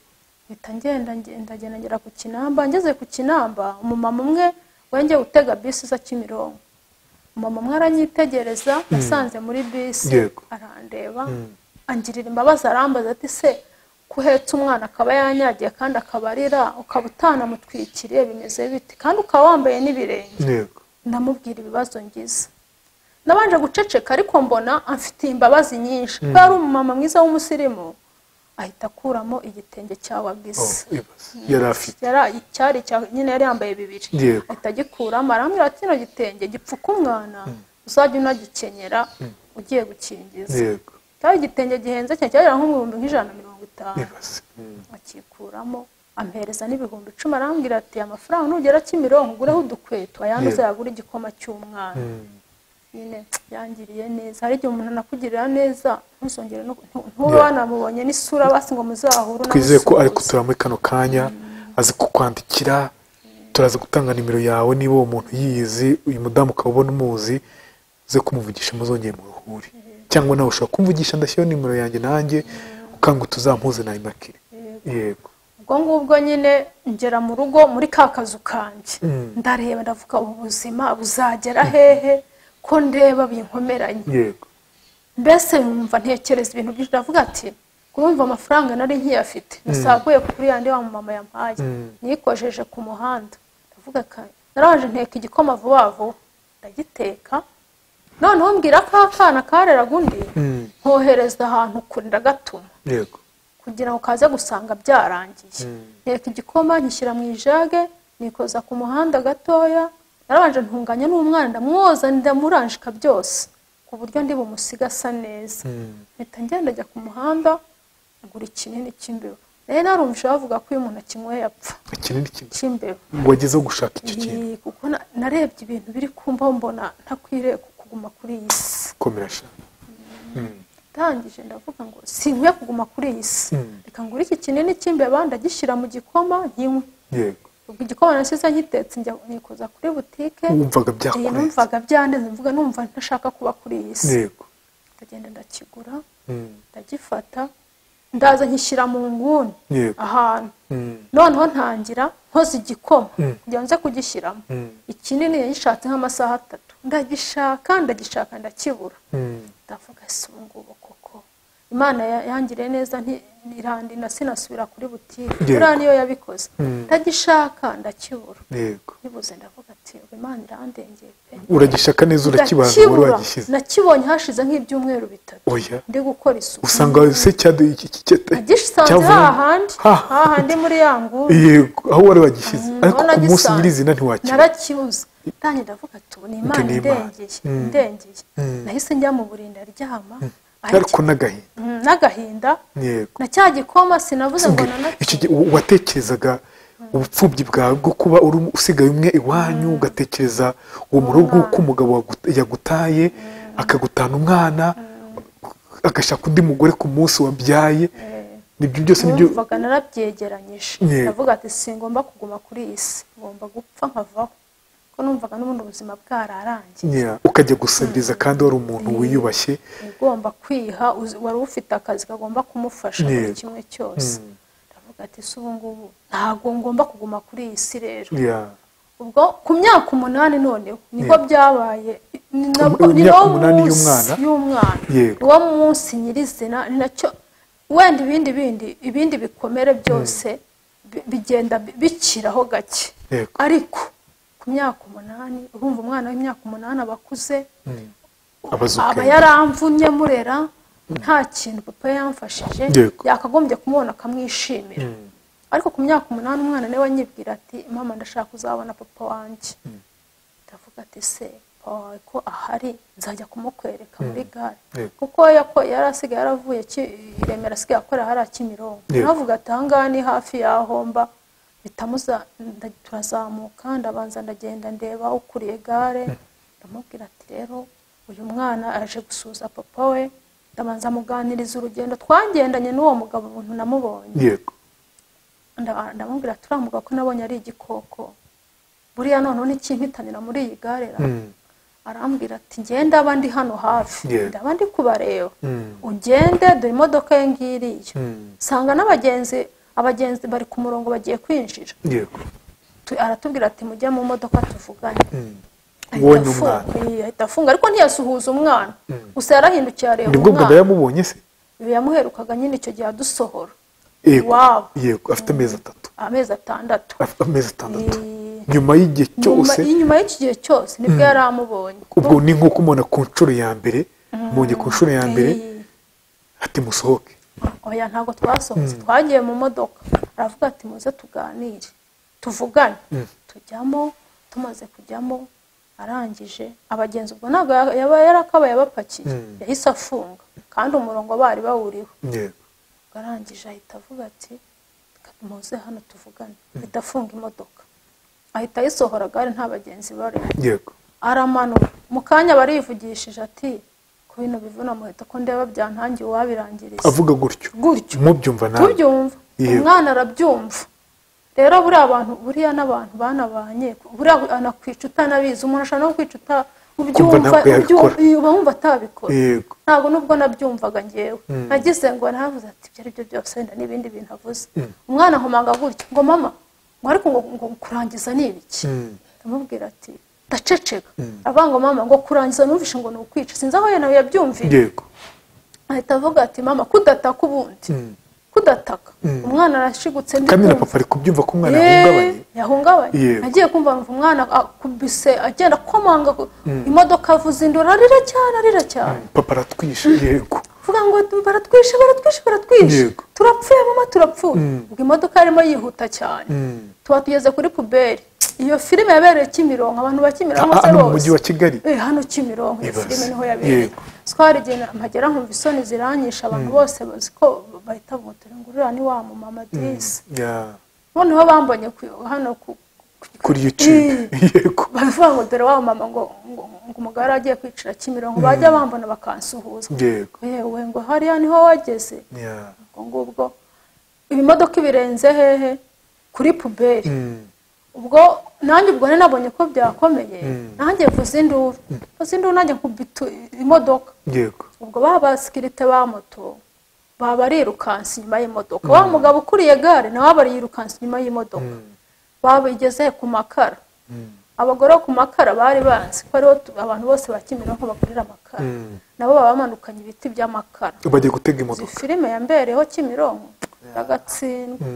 mpita ngenda ngera ku Kinamba. ngeze ku Kinamba umumama umwe wenge gutega bisi za Kimironko. umumama umwe aranyitegereza nasanze muri bisi arandeba angirira imbabazi arambaza ati se kuhetsa umwana akaba yanyagiye kandi akabarira ukaba utanamutwikiriye bimeze biti kandi ukaba wambaye n'ibirenge. ndamubwira ibibazo ngize. nabanje guceceka ariko mbona amfitiye imbabazi nyinshi. ko yari umumama mwiza w'umusirimu. ahita akuramo igitenge cya wagisi. yari afite cyari nyine yari yambaye 2. ahita agikuramo arambwira ati kino gitenge gipfuka umwana uzajya unagikenyera ugiye gukingiza. cyari igitenge gihenze cyane cyari nko mu 150. akikuramo ampereza n'ibihumbi 10 arambwira ati amafaranga nugera Kimironko ugureho udukweto ayandi uzayagura igikoma cy'umwana. Nyine yangiriye neza. Hari igihe umuntu anakugirira neza ntuzongere ntubanamubonye n'isura basi ngo muzahura. Twizeye ko ari kutura muri kano kanya azi kukwandikira, turaza gutanga nimero yawe niba uwo muntu yiyizi, uyu mudamu ukabona umuzi uze kumuvugisha muzongeye mu ruhuri, cyangwa nawe ushobora kumvugisha ndashyiraho nimero yanjye nanjye ukanga tuzampuze na Immaculée. Yego. Ubwo ngubwo nyine ngera mu rugo muri ka kazu kanjye ndareba ndavuga ubuzima buzagera hehe ko ndeba binkomeranye. Yego. Mbese numva ntekereza ibintu byinshi ndavuga ati kurumva amafaranga nari nkiyafite nasaguye kuri yandi wa mama yampaye nikojeje ku muhanda ndavuga kandi naraje nteka igikoma vuba vuba ndagiteka noneho mbwira ko akana kareraga undi nkohereza ahantu kure ndagatuma. Yego. Kugira ngo kaze gusanga byarangiye nteka igikoma nkishyira mu ijage nikoza ku muhanda gatoya narabanje ntunganya n'umwana ndamwoza ndamuranjika byose ku buryo ndi bumusiga asa neza. Mpita ngenda njya ku muhanda ngura ikinini cy'imbeba. Rero narumvise bavuga ko uyu muntu akinyweye apfa. Ikinini cy'imbeba wageze gushaka icyo kintu? Kuko narebye ibintu biri kumbaho mbona ntakwiriye kuguma kuri iyi si. Komerasha. Ndangije ndavuga ngo sinkwiye kuguma kuri iyi si, reka ngura iki kinini cy'imbeba ndagishyira mu gikoma nkinywe. Yego. Ubwo igikoma nasize nkitetse njya nikoza kuri butike. Wumvaga byakurenze? Numvaga byandenze mvuga numva ntashaka kuba kuri iyi si. Yego. Ndagenda ndakigura ndagifata ndaza nkishyira mu nguni ahantu. Noneho ntangira nkoze igikoma kugira nze kugishyiramo. Ikinini yishatse nk'amasaha 3 ndagishaka ndakibura. Ndavuga se ngubu koko Imana yangiriye neza ntirandina sinasubira kuri butike. Buriya niyo yabikoze. Ndagishaka ndakibura. Yego. Nibuze ndavuga ati Imana irandengeye pe. Uragishaka neza urakibaza wari wagishyize? Nakibonye hashize nk'ibyumweru 3. Oya. Ndi gukora isuku. Usanga se cyade iki Agishanze hahandi muri yangu. Yego. Aho wari wagishyize? Ariko umunsi nyirizina ntiwakira. Narakibuze. Tangi ndavuga ati ni Imana indengeye. Nahise njya mu burinda ryama. Ariko n'agahinda. Yego. Na cya gikoma sinavuze ngo nanaki. Watekerezaga ubupfubyi bwawe bwo kuba usigaye umwe iwanyu ugatekereza uwo mu rugo uko umugabo yagutaye akagutana umwana agashaka undi mugore ku munsi wabyaye. Nibyo byose nibyo mvuga narabyegeranyije. Ndavuga ati singomba kuguma kuri iyi si, ngomba gupfa nkavaho. Ko numvaga n'ubundi ubuzima bwararangiye. Ukajya gusabiriza kandi wari umuntu wiyubashye. Ugomba kwiha wari ufite akazi kagomba kumufasha muri kimwe cyose. Ndavuga ati se ubu ngubu ntago ngomba kuguma kuri iyi si rero. Ubwo ku myaka 8 noneho niko byabaye. Ni y'umwana. Uwo munsi nyirizina nacyo wenda ibindi bikomere byose bigenda bikiraho gake. Ariko ku myaka 8 urumva umwana w'imyaka 8 abakuze aba yaramvunye murera nta kintu papa yamfashije yakagombye kumubona akamwishimira. Ariko ku myaka 8 umwana nawe wanyibwira ati mama ndashaka kuzabona papa wanjye. Ndavuga ati se ko ahari nzajya kumukwereka muri gare kuko yarasigaye yaravuye Remera asigaye akora hari Kimironko. Navuga ati ahangaha ni hafi yahomba bitamuza turazamuka ndabanza ndagenda ndeba ukuriye gare ndamubwira ati rero uyu mwana aje gusuza papa we ndabanza muganiriza urugendo twagendanye n'uwo mugabo ubuntu namubonye. Yego. Ndamubwira turamuga ko nabonye ari igikoko buriya none n'ikimpitanira muri iyi gare. Arambwira ati ngenda abandi hano hafi ndabandi kubareba ugende dore imodoka ye ngiriye sanga n'abagenzi bari ku murongo bagiye kwinjira. Yego. Aratubwira ati mujye mu modoka tuvugane. Wonye umwana. Ahita afunga ariko ntiyasuhuza umwana. Gusa yarahindukiye areba umwana. Nibwo bwa yamubonye se? Yamuherukaga nyine icyo gihe adusohora. Yego. Afite amezi 3. Amezi 6. Afite amezi 6. Nyuma y'igihe cyose. Nyuma y'iki gihe cyose nibwo yaramubonye. Ubwo ni nko kumona ku nshuro ya mbere. Mubonye ku nshuro ya mbere ati musohoke. Oya ntago twasohotse twagiye mu modoka. Aravuga ati muze tuganire tuvugane. Tujyamo tumaze kujyamo arangije abagenzi ubwo ntago yarakabaye abapakiye yahise afunga kandi umurongo bari bawuriho. Arangije ahita avuga ati muze hano tuvugane bidafunga imodoka ahita yisohora gare nta bagenzi barimo yego aramanura mu kanya barivugishije ati ku bintu bivuna muhita ko ndeba byantangiye wabirangiriza avuga gutyo mubyumva nawe tubyumva umwana arabyumva rero buriya n'abantu banabanye buriya anakwica utanabizi umuntu ashobora no kwica ubyumva wumva atabikora ntabwo nubwo nabyumvaga ngewe nagize ngo navuze ati ibyo ari byo byose wenda n'ibindi bintu avuze umwana ahomanga gutyo ngo mama ngo ariko ngo kurangiza ni ibiki ndamubwira ati ndaceceka avuga ngo mama ngo kurangiza numvishe ngo ni ukwica sinzi aho nawe yabyumviye yego ahita avuga ati mama kudataka ubundi kudataka umwana arashigutse ndi kandi na papa ari kubyumva ko umwana yahungabanye agiye kumva umwana akubise agenda komanga imodoka avuza induru arira cyane papa aratwishe yego vuga ngo baratwishe turapfuye mama turapfuye ubwo imodoka yarimo yihuta cyane tuba tugeze kuri puberi iyo filime yabereye Kimironko abantu ba Kimironko bose mu mujyi wa Kigali hano Kimironko iyo filime niho yabereye twarigena mpagera nkumva isoni ziranyisha abantu bose baziko bahita bumutengurira ni wa mama disi noneho bambonye hano kuri YouTube yego bavuga ngo dore wa mama ngo umugara agiye kwicira Kimironko bajya bambona bakansuhuza yego yewe ngo hariya niho wageze ngubwo ibimodoka ibirenze hehe kuri puberi ubwo nanjye ubwo nabonye ko byakomeye nanjye vuze induru nanjye nkubita imodoka yego ubwo babasikirite ba moto barirukanse inyuma y'imodoka wa mugabo ukuriye gare nawe barirukanse inyuma y'imodoka babigeze ku makara abagore ku makara bari banzi ko ariho abantu bose bakimira ko bakurira amakara nabo babamanukanye ibiti by'amakara bagiye gutega imodoka filime yambereho Kimironko y'agatsindwa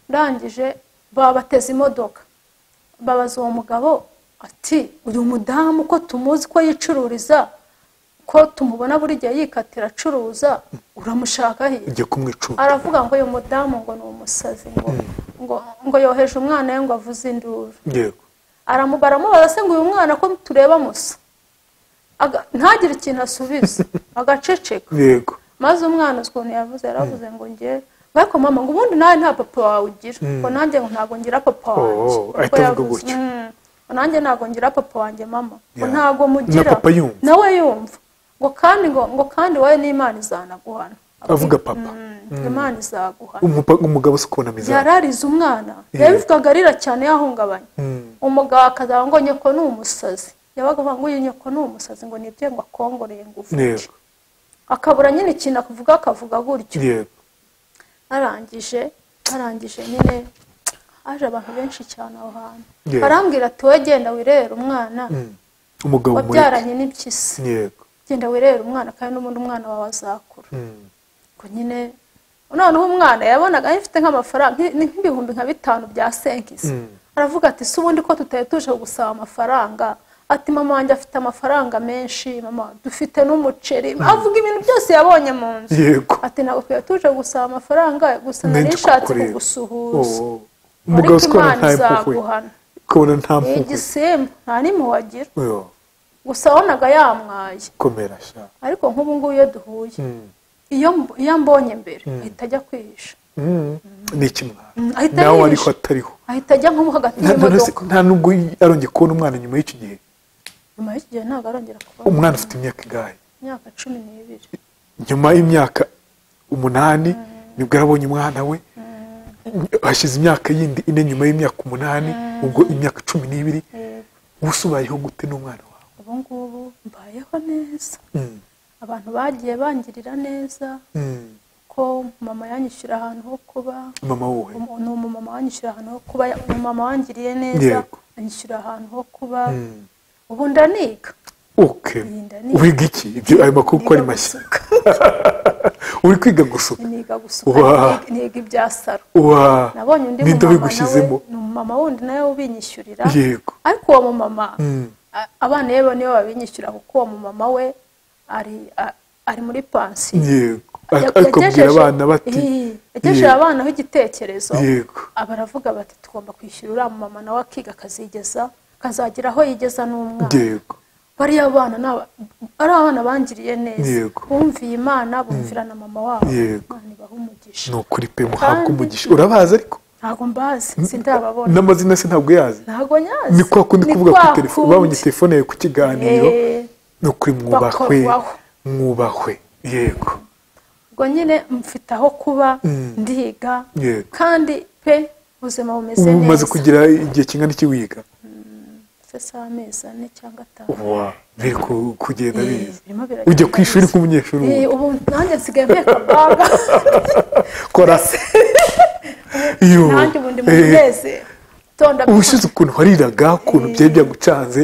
ndangije babateza imodoka babaza uwo mugabo ati uyu mudamu ko tumuzi ko yicururiza ko tumubona buri gihe yikatira acuruza uramushaka he ujye kumwicura aravuga ngo uyu mudamu ngo ni umusazi ngo yoheje umwana we ngo avuze induru yego aramubaza se ngo uyu mwana ko tureba musa ntagire ikintu asubiza agaceceka yego maze umwana ukuntu yavuze yaravuze ngo nge ariko mama ngo ubundi nawe nta papa wawe ugira ngo nanjye ngo ntabwo ngira papa wanjye nanjye ntabwo ngira papa wanjye mama ngo ntabwo mugira nawe yumva ngo kandi wowe n'Imana izanaguhana avuga papa Imana izaguhana umugabo se kubona miza yararize umwana yabivugaga arira cyane yahungabanye umugabo akazaga ngo nyoko ni umusazi yabaga avuga ngo uyu nyoko ni umusazi ngo nibye ngo akongoreye ngo uvuge akabura nyine ikintu akavuga gutyo yego arangije nyine aje abantu benshi cyane aho hantu arambwira ati wowe genda wirera umwana umugabo wabyaranye n'impyisi yego genda wirera umwana kandi n'ubundi umwana wawe azakura ngo nyine noneho umwana yabonaga afite nk'amafaranga nk'ibihumbi nka 5 bya senkisi aravuga ati si ubundi ko tutari tuje gusaba amafaranga ati mama wanjye afite amafaranga menshi mama dufite n'umuceri avuga ibintu byose yabonye mu nzu yego ati ntabwo twari tuje gusaba amafaranga gusa narishatse kugusuhuza umugabo ukora ntayipuhwe kubona nta mpuhwe igisimba nta n'impuhwe agira gusa wabonaga yamwaye komera sha ariko nk'ubu ngubu iyo duhuye iyo mbonye mbere ahita ajya kwihisha ni ikimwara nawe ariko atariho ahita ajya nko hagati y'imodoka nta nubwo arongeye kubona umwana nyuma y'iki gihe nyuma y'iki gihe ntabwo arongera kubona umwana ufite imyaka ingahe imyaka 12 nyuma y'imyaka 8 nibwo arabonye umwana we hashize imyaka yindi 4 nyuma y'imyaka 8 ubwo imyaka 12 usubayeho gute n'umwana wawe ubu ngubu mbayeho neza abantu bagiye bangirira neza ko mama yanyishyura ahantu ho kuba mama wowe ni umumama wanyishyura ahantu ho kuba umumama wangiriye neza anyishyura ahantu ho kuba ubu ndaniga okay wiga iki ibyo ayo makuru ko ari mashya uri kwiga gusuka niga gusuka niga ibya saro nabonye undi mama wundi nawe ubinyishyurira yego ariko uwo mama abana yebo niyo babinyishyura kuko uwo mama we ari muri pansiyo yego akabwira abana bati yagejeje abana aho igitekerezo yego abaravuga bati tugomba kwishyura uriya mama nawe akiga akazigeza akazagira aho yigeza n'umwana yego bariya bana ari abana bangiriye neza, bumviye Imana, bumvira na mama wabo. Imana ibaha umugisha. Ni ukuri pe, muhabwa umugisha. Urabazi ariko? Ntabwo mbazi, sindababona. N'amazina se ntabwo yazi? Ntabwo nyazi. Ni kwa kundi kuvuga kuri telefone, babonye telefone yawe ku kiganiro. Ni ukuri mwubahwe. Yego. Ubwo nyine mfite aho kuba, ndiga, kandi pe ubuzima bumeze neza. Umaze kugira igihe kingana iki wiga? Se amezi 4 cyangwa 5. Wow, biri kugenda biza. Ujya ku ishuri nk'umunyeshuri? Ubu nanjye nsigaye mpeka baga. Kora. Nanjye ubundi mu mwese. Ubushize ukuntu wariraga, ukuntu byari byagucanze,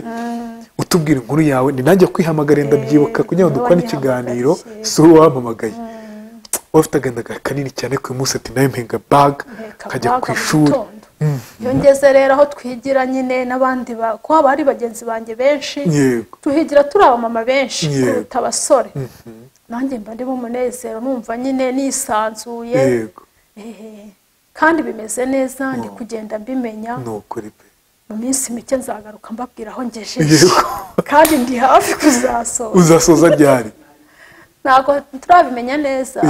utubwira inkuru yawe, ni nanjye kwihamagara ndabyibuka kugira ngo dukore ikiganiro, so wampamagaye. Wafite agahinda kanini cyane ku munsi ati nawe mpenga bag kajya ku ishuri. Iyo ngeze rero aho twigira nyine n'abandi ko haba hari bagenzi banjye benshi, tuhigira turi abamama benshi kuruta abasore. Nanjye mba ndi mu munezero, numva nyine nisanzuye, kandi bimeze neza, ndi kugenda mbimenya. Mu minsi mike nzagaruka mbabwira aho ngejeje, kandi ndi hafi kuzasoza. Uzasoza ryari? Ntabwo turabimenya neza,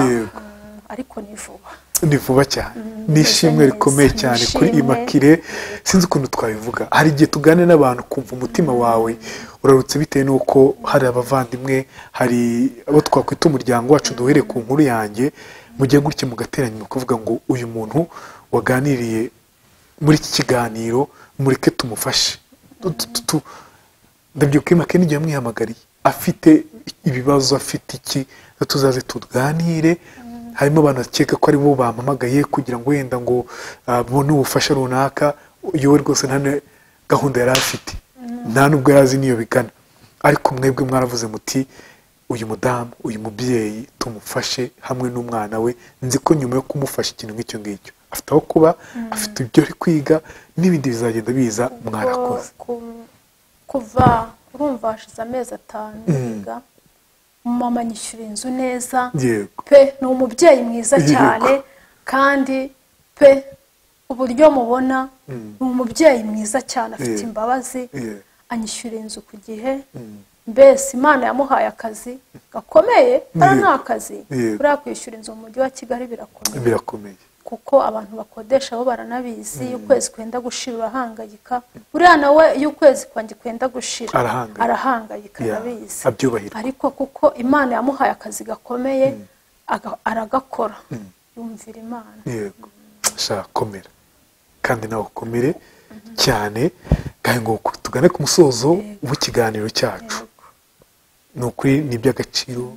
ariko ni vuba. Ni vuba cyane. Ni ishimwe rikomeye cyane kuri Immaculée. Sinzi ukuntu twabivuga. Hari igihe tuganira n'abantu kumva umutima wawe urarutse bitewe n'uko hari abavandimwe, hari abo twakwita umuryango wacu duhere ku nkuru yanjye, mugiye gutya mugateranya mukavuga ngo uyu muntu waganiriye muri iki kiganiro mureke tumufashe. Ndabyuka Immaculée n'igihe mwihamagariye afite ibibazo, afite iki, tuzaze tuganire. Harimo abantu bakeka ko ari bo bampamagaye kugira ngo wenda ngo babone ubufasha runaka, yowe rwose nta gahunda yari afite, nta nubwo yazi niyo bigana. Ariko mwebwe mwaravuze muti uyu mudamu, uyu mubyeyi tumufashe hamwe n'umwana we. Nzi ko nyuma yo kumufasha ikintu nk'icyo ngicyo afite aho kuba, afite ibyo ari kwiga, n'ibindi bizagenda biza. Mwarakoze kuva urumva hashize amezi 5 biga. Mama nyishyura inzu neza, pe ni umubyeyi mwiza cyane, kandi pe uburyo mubona ni umubyeyi mwiza cyane, afite imbabazi, anyishyura inzu ku gihe. Mbese Imana yamuhaye akazi gakomeye, ari nta kazi buriya kwishyura inzu mu mujyi wa Kigali birakomeye, kuko abantu bakodesha bo baranabizi. Ukwezi kwenda gushira urahangayika, buriya nawe iyo ukwezi kwanjye kwenda gushira arahangayika, arabizi. Ariko kuko Imana yamuhaye akazi gakomeye, aragakora, yumvira Imana. Yego, shaka komera kandi nawe ukomere cyane. Kandi ngo tugane ku musozo w'ikiganiro cyacu. Ni ukuri ni iby'agaciro,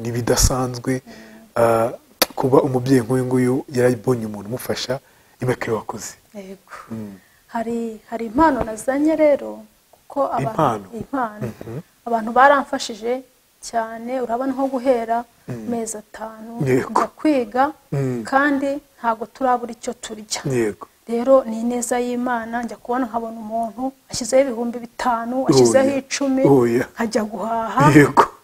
ni bidasanzwe kuba umubyeyi nk'uyu nguyu yarabonye umuntu umufasha. Immaculée wakoze. Yego. Hari impano nazanye rero, kuko abantu baramfashije cyane. Urabona nko guhera mezi 5 njya kwiga, kandi ntago turabura icyo turya. Rero ni neza y'Imana, njya kubona nkabona umuntu ashyizeho 5,000, ashyizeho 10, nkajya guhaha,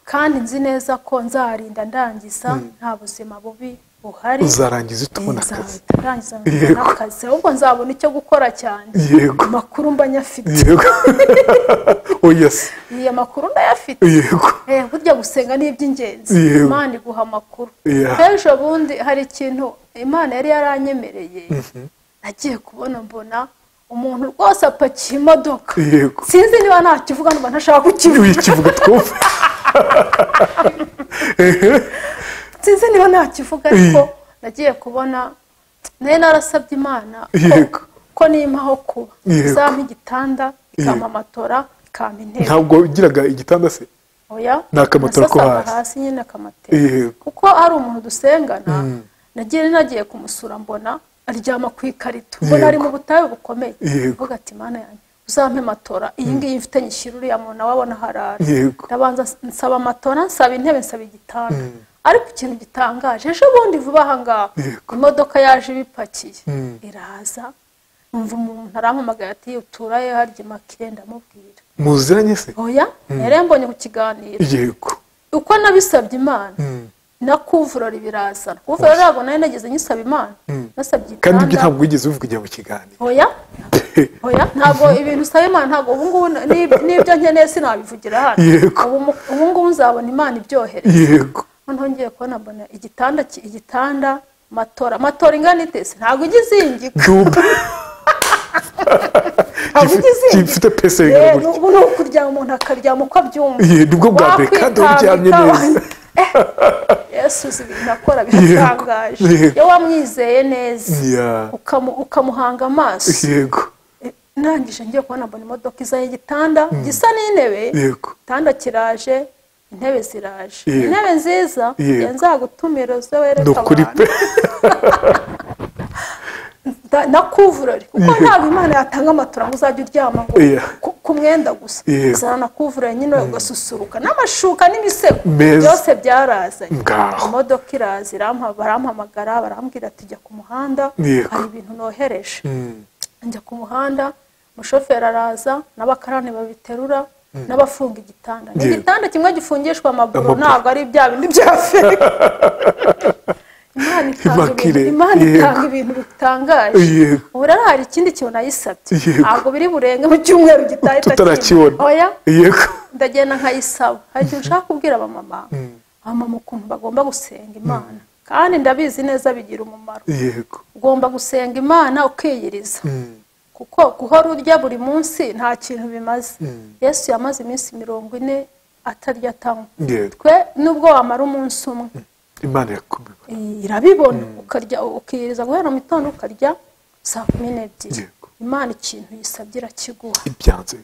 kandi nzi neza ko nzarinda ndangiza nta buzima bubi buhari. Uzarangiza utubona akazi. Nzarangiza akazi, ahubwo nzabona icyo gukora cyane. Amakuru mba nyafite. Iya makuru ndayafite. Burya gusenga ni iby'ingenzi. Imana iguha amakuru. Ejo bundi hari ikintu Imana yari yaranyemereye, nagiye kubona mbona umuntu rwose apakiye imodoka. Sinzi niba ntakivuga, niba ntashaka kukivuga. Twumve. Sinzi niba ntakivuga, ariko nagiye kubona nayo narasabye Imana ko nimpaho kuba zampa igitanda, ikampa matora, ikampa intebe. Ntabwo ugiraga igitanda se? Oya, n'akamatora ko hasi nyine akamatera, kuko ari umuntu dusengana. Nagiye kumusura mbona aryama ku ikarito, mbona ari mu butayu bukomeye. Mvuga ati Mana yanjye uzampe matora, iyi ngiyi mfite nyishyira uriya muntu wabona harara. Ndabanza nsaba matora, nsaba intebe, nsaba igitanda. Ariko ikintu gitangaje, ejo bundi vuba aha ngaha imodoka yaje ibipakiye, iraza, numva umuntu arampamagaye ati uturaye harya Immaculée. Ndamubwira muziranye se? Oya, yarembonye ku kiganiro. Uko nabisabye Imana na kuvurora ibirazana. Kuvurora ntabwo nari nageze nyisaba Imana, nasabye kandi ibyo ntabwo wigeze ubivugira mu kiganiro. Oya, oya ntabwo ibintu usaba Imana ntabwo ubu ngubu n'ibyo nkeneye sinabivugira hano ubu ngubu nzabona Imana ibyohereza yego noneho ngiye kubona mbona igitanda matora ingana itese ntabwo igizingika gifite pese bingana ubu ni ukuryama umuntu akaryama uko abyumva nibwo bwa mbere kandi uryamye neza Yesu uzi ibintu akora biratangaje iyo wamwizeye neza ukamuhanga amaso yego nangije ngiye kubona mbona imodoka izanye igitanda gisa n'intebe igitanda kiraje intebe ziraje intebe nziza nzagutumira zo wereka abantu na kuvurori kuko ntabwo Imana yatanga amatora ngo uzajye uryama ngo ku mwenda gusa zana kuvurori nyine ugasusuruka n'amashuka n'imisego byose byarazanye imodoka iraza barampamagara barambwira ati jya ku muhanda hari ibintu nohereje njya ku muhanda umushoferi araza n'abakarani babiterura n'abafunga igitanda igitanda kimwe gifungishwa amaguru ntabwo ari bya bindi bya feri Imana itanga ibintu bitangaje ubu rero hari ikindi kintu nayisabye ntabwo biri burenge mu cyumweru gitaha tutarakibona oya ndagenda nkayisaba hari ikintu ushaka kubwira abamama ukuntu bagomba gusenga Imana kandi ndabizi neza bigira umumaro ugomba gusenga Imana ukiyiriza kuko guhora urya buri munsi nta kintu bimaze Yesu yamaze iminsi 40 atarya atanywa twe nubwo wamara umunsi umwe Imana yakumva irabibona ukarya ukiyiriza guhera mu gitondo ukarya saa 12 Imana ikintu yisabye irakiguha ibyanze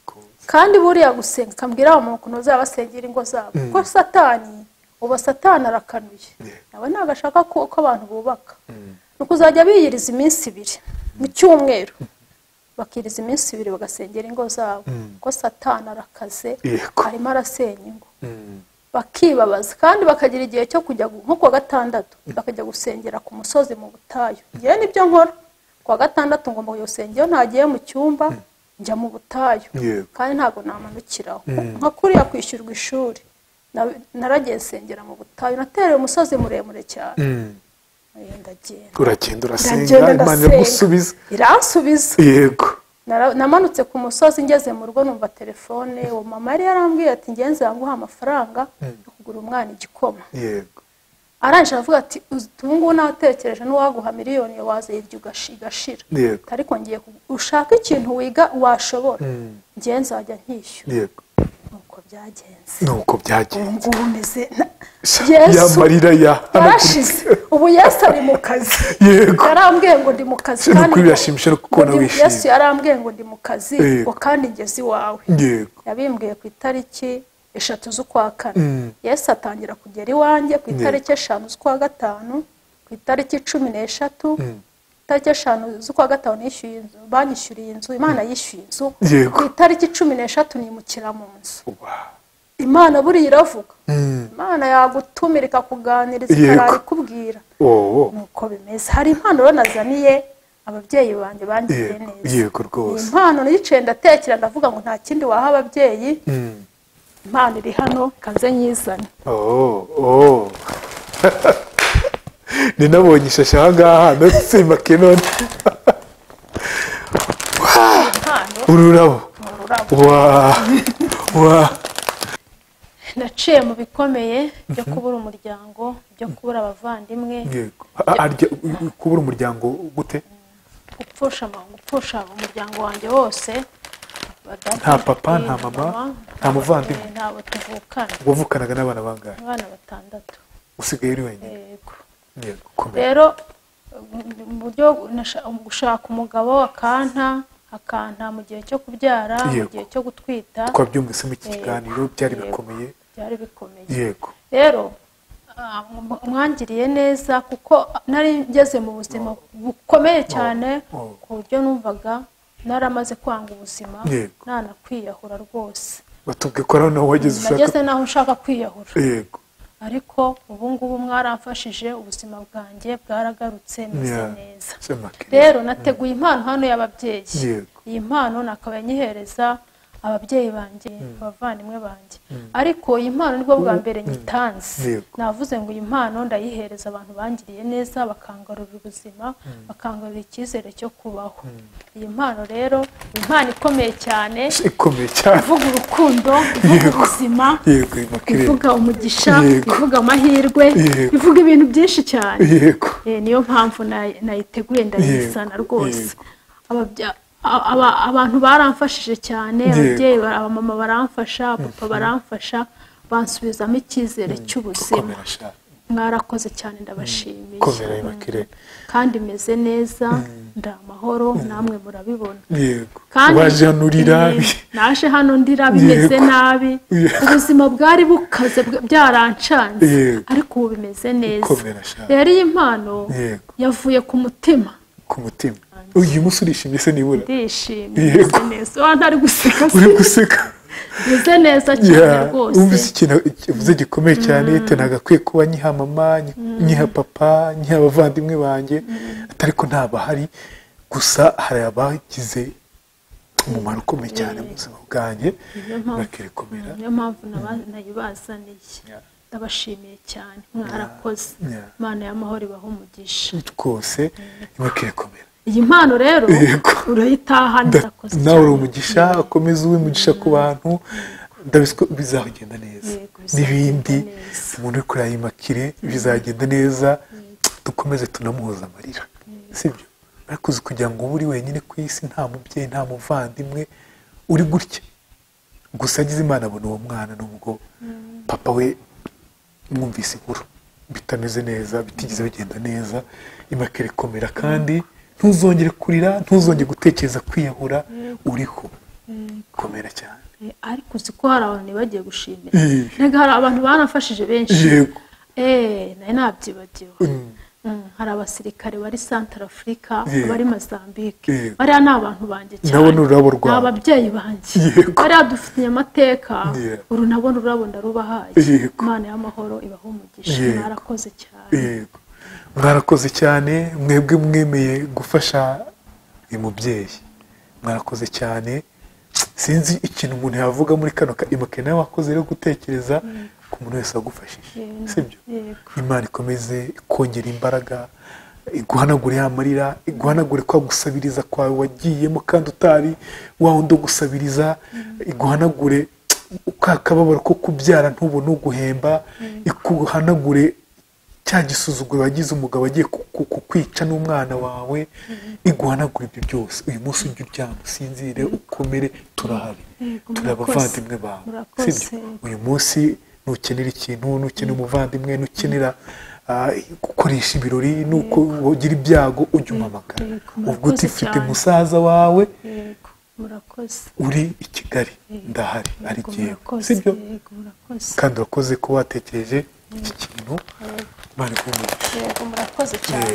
kandi buriya gusenga kambwira abantu ukuntu bazabasengera ingo zabo ko satani arakanuye nawe nagashaka ko abantu bubaka nuko uzajya biyiriza iminsi 2 mu cyumweru bakiriza iminsi 2 bagasengera ingo zabo ko satani arakaze arimo arasenya ingo bakibabaza kandi bakagira igihe cyo kujya nko kwa gatandatu bakajya gusengera ku musozi mu butayu ngiye nibyo nkora kwa gatandatu ngomba gusengera ntagiye mu cyumba njya mu butayu kandi ntabwo namanukiraho nka kuriya kwishyurwa ishuri naragiye nsengera mu butayu natereye umusozi muremure cyane uragenda urasenga Imana iragusubiza iransubiza yego namanutse ku musozi ngeze mu rugo numva telefone uwo mama yari yarambwiye ati ngenze yanguha amafaranga yo kugura umwana igikoma yego aranje avuga ati ubu natekereje n'uwaguha miliyoni waza yirya ugashira ariko ngiye ushaka ikintu wiga washobora ngenze wajya nkishyura yego nuko byagenze ubu meze yamarira yarashize ubu Yesu ari mu kazi yarambwiye ngo ndi mu kazi kandi birashimisha kuko nawe wishimye Yesu yarambwiye ngo ndi mu kazi ngo kandi ngeze iwawe yabimbwiye ku itariki 3 z'ukwa 4 Yesu atangira kugera iwanjye ku itariki 5 z'ukwa 5 ku itariki 13 itariki 5 z'ukwa 5 nishyuye inzu banyishyuriye inzu Imana yishyuye inzu ku itariki 13 nimukira mu nzu Imana buri iravuga Imana yagutumira ikakuganiriza ikarari kubwira nuko bimeze hari impano banazaniye ababyeyi banjye bangiye neza yego rwose impano niyicaye ndatekera ndavuga ngo nta kindi waha ababyeyi impano iri hano kanze nyizane ni nabonye ishashe aha ngaha ndetse kenone ururabo naciye mu bikomeye byo kubura umuryango byo kubura abavandimwe kubura umuryango gute gupfusha umuryango wanjye wose nta papa nta mama nta muvandimwe ntabwo tuvukana wavukanaga n'abana bangahe abana 6 usigaye uri wenyine yego rero mu buryo gushaka umugabo akanta mu gihe cyo kubyara mu gihe cyo gutwita twabyumvise mu kiganiro byari bikomeye yego rero mwangiriye neza kuko nari ngeze mu buzima bukomeye cyane ku buryo numvaga naramaze kwanga ubuzima nanakwiyahura rwose batubwiye ko nawe wageze naho ushaka kwiyahura yego ariko ubu ngubu mwaramfashije ubuzima bwanjye bwaragarutse meze neza rero nateguye impano hano y'ababyeyi iyi mpano nakabaye nyihereza ababyeyi banjye abavandimwe banjye ariko iyi mpano nibwo bwa mbere nyitanze navuze ngo iyi mpano ndayihereza abantu bangiriye neza bakangarurira ubuzima bakangarurira icyizere cyo kubaho iyi mpano rero impano ikomeye cyane ivuga urukundo ivuga ubuzima ivuga umugisha ivuga amahirwe ivuga ibintu byinshi cyane niyo mpamvu nayiteguye ndayisana rwose abantu baramfashije cyane ababyeyi abamama baramfasha papa baramfasha bansubizamo icyizere cy'ubuzima mwarakoze cyane ndabashimiye kandi meze neza nda amahoro namwe murabibona naje hano ndira bimeze nabi ubuzima bwari bukaze byarancanze ariko ubu bimeze neza rero iyi mpano yavuye ku mutima uyu munsi urishimye se nibura ndishimye neza ntari guseka uri guseka bimeze neza cyane rwose umvise ikintu uvuze gikomeye cyane nagakwiye kuba nyiha mama nyiha papa nyiha abavandimwe banjye atari ko ntabahari gusa hari abagize umumaro ukomeye cyane mu buzima bwanjye bakirekomera niyo mpamvu nayibazaniye ndabashimiye cyane mwarakoze Imana y'amahoro ibaho umugisha rwose bakirekomera iyi mpano rero urayitaha ndakoze nawe uri umugisha ukomeza umugisha ku bantu ndabisiko bizagenda neza n'ibindi umuntu uri kureba Immaculée bizagenda neza dukomeze tunamuhoza amarira sibyo ariko uzi kugira ngo uri wenyine ku isi nta mubyeyi nta muvandimwe uri gutya gusa agize Imana abona uwo mwana nubwo papa we mwumvise inkuru bitameze neza bitigeze bigenda neza Immaculée komera kandi ntuzongere kurira ntuzongere gutekereza kwiyahura uriho komera cyane ariko uzi ko hari abantu bagiye gushimira nega hari abantu banafashije benshi nari nabyibagiwe hari abasirikare bari Central Africa bari Mozambique bariya ni abantu banjye cyane ni ababyeyi banjye bariya dufitiye amateka uru nabona ururabo ndarubahaye Imana y'amahoro ibaho umugisha mwarakoze cyane mwarakoze cyane mwebwe mwemeye gufasha uyu mubyeyi mwarakoze cyane sinzi ikintu umuntu yavuga muri kano Immaculée nawe wakoze rero gutekereza ku muntu wese wagufashije sibyo Imana ikomeze kongera imbaraga iguhanagure amarira iguhanagure kwa gusabiriza kwawe wagiyemo kandi utari wundi gusabiriza iguhanagure ukakababara ko kubyara ntubone uguhemba iguhanagure cya gisuzuguro wagize umugabo agiye kukwica n'umwana wawe iguhanagura ibyo byose uyu munsi ujye uryama usinzire ukomere turahari turi abavandimwe bawe sibyo uyu munsi nukenera ikintu nukenera umuvandimwe nukenera gukoresha ibirori nuko ugira ibyago ujye umamagara ubwo utifite musaza wawe uri i Kigali ndahari ari giye sibyo kandi urakoze ko watekereje iki kintu Murakoze cyane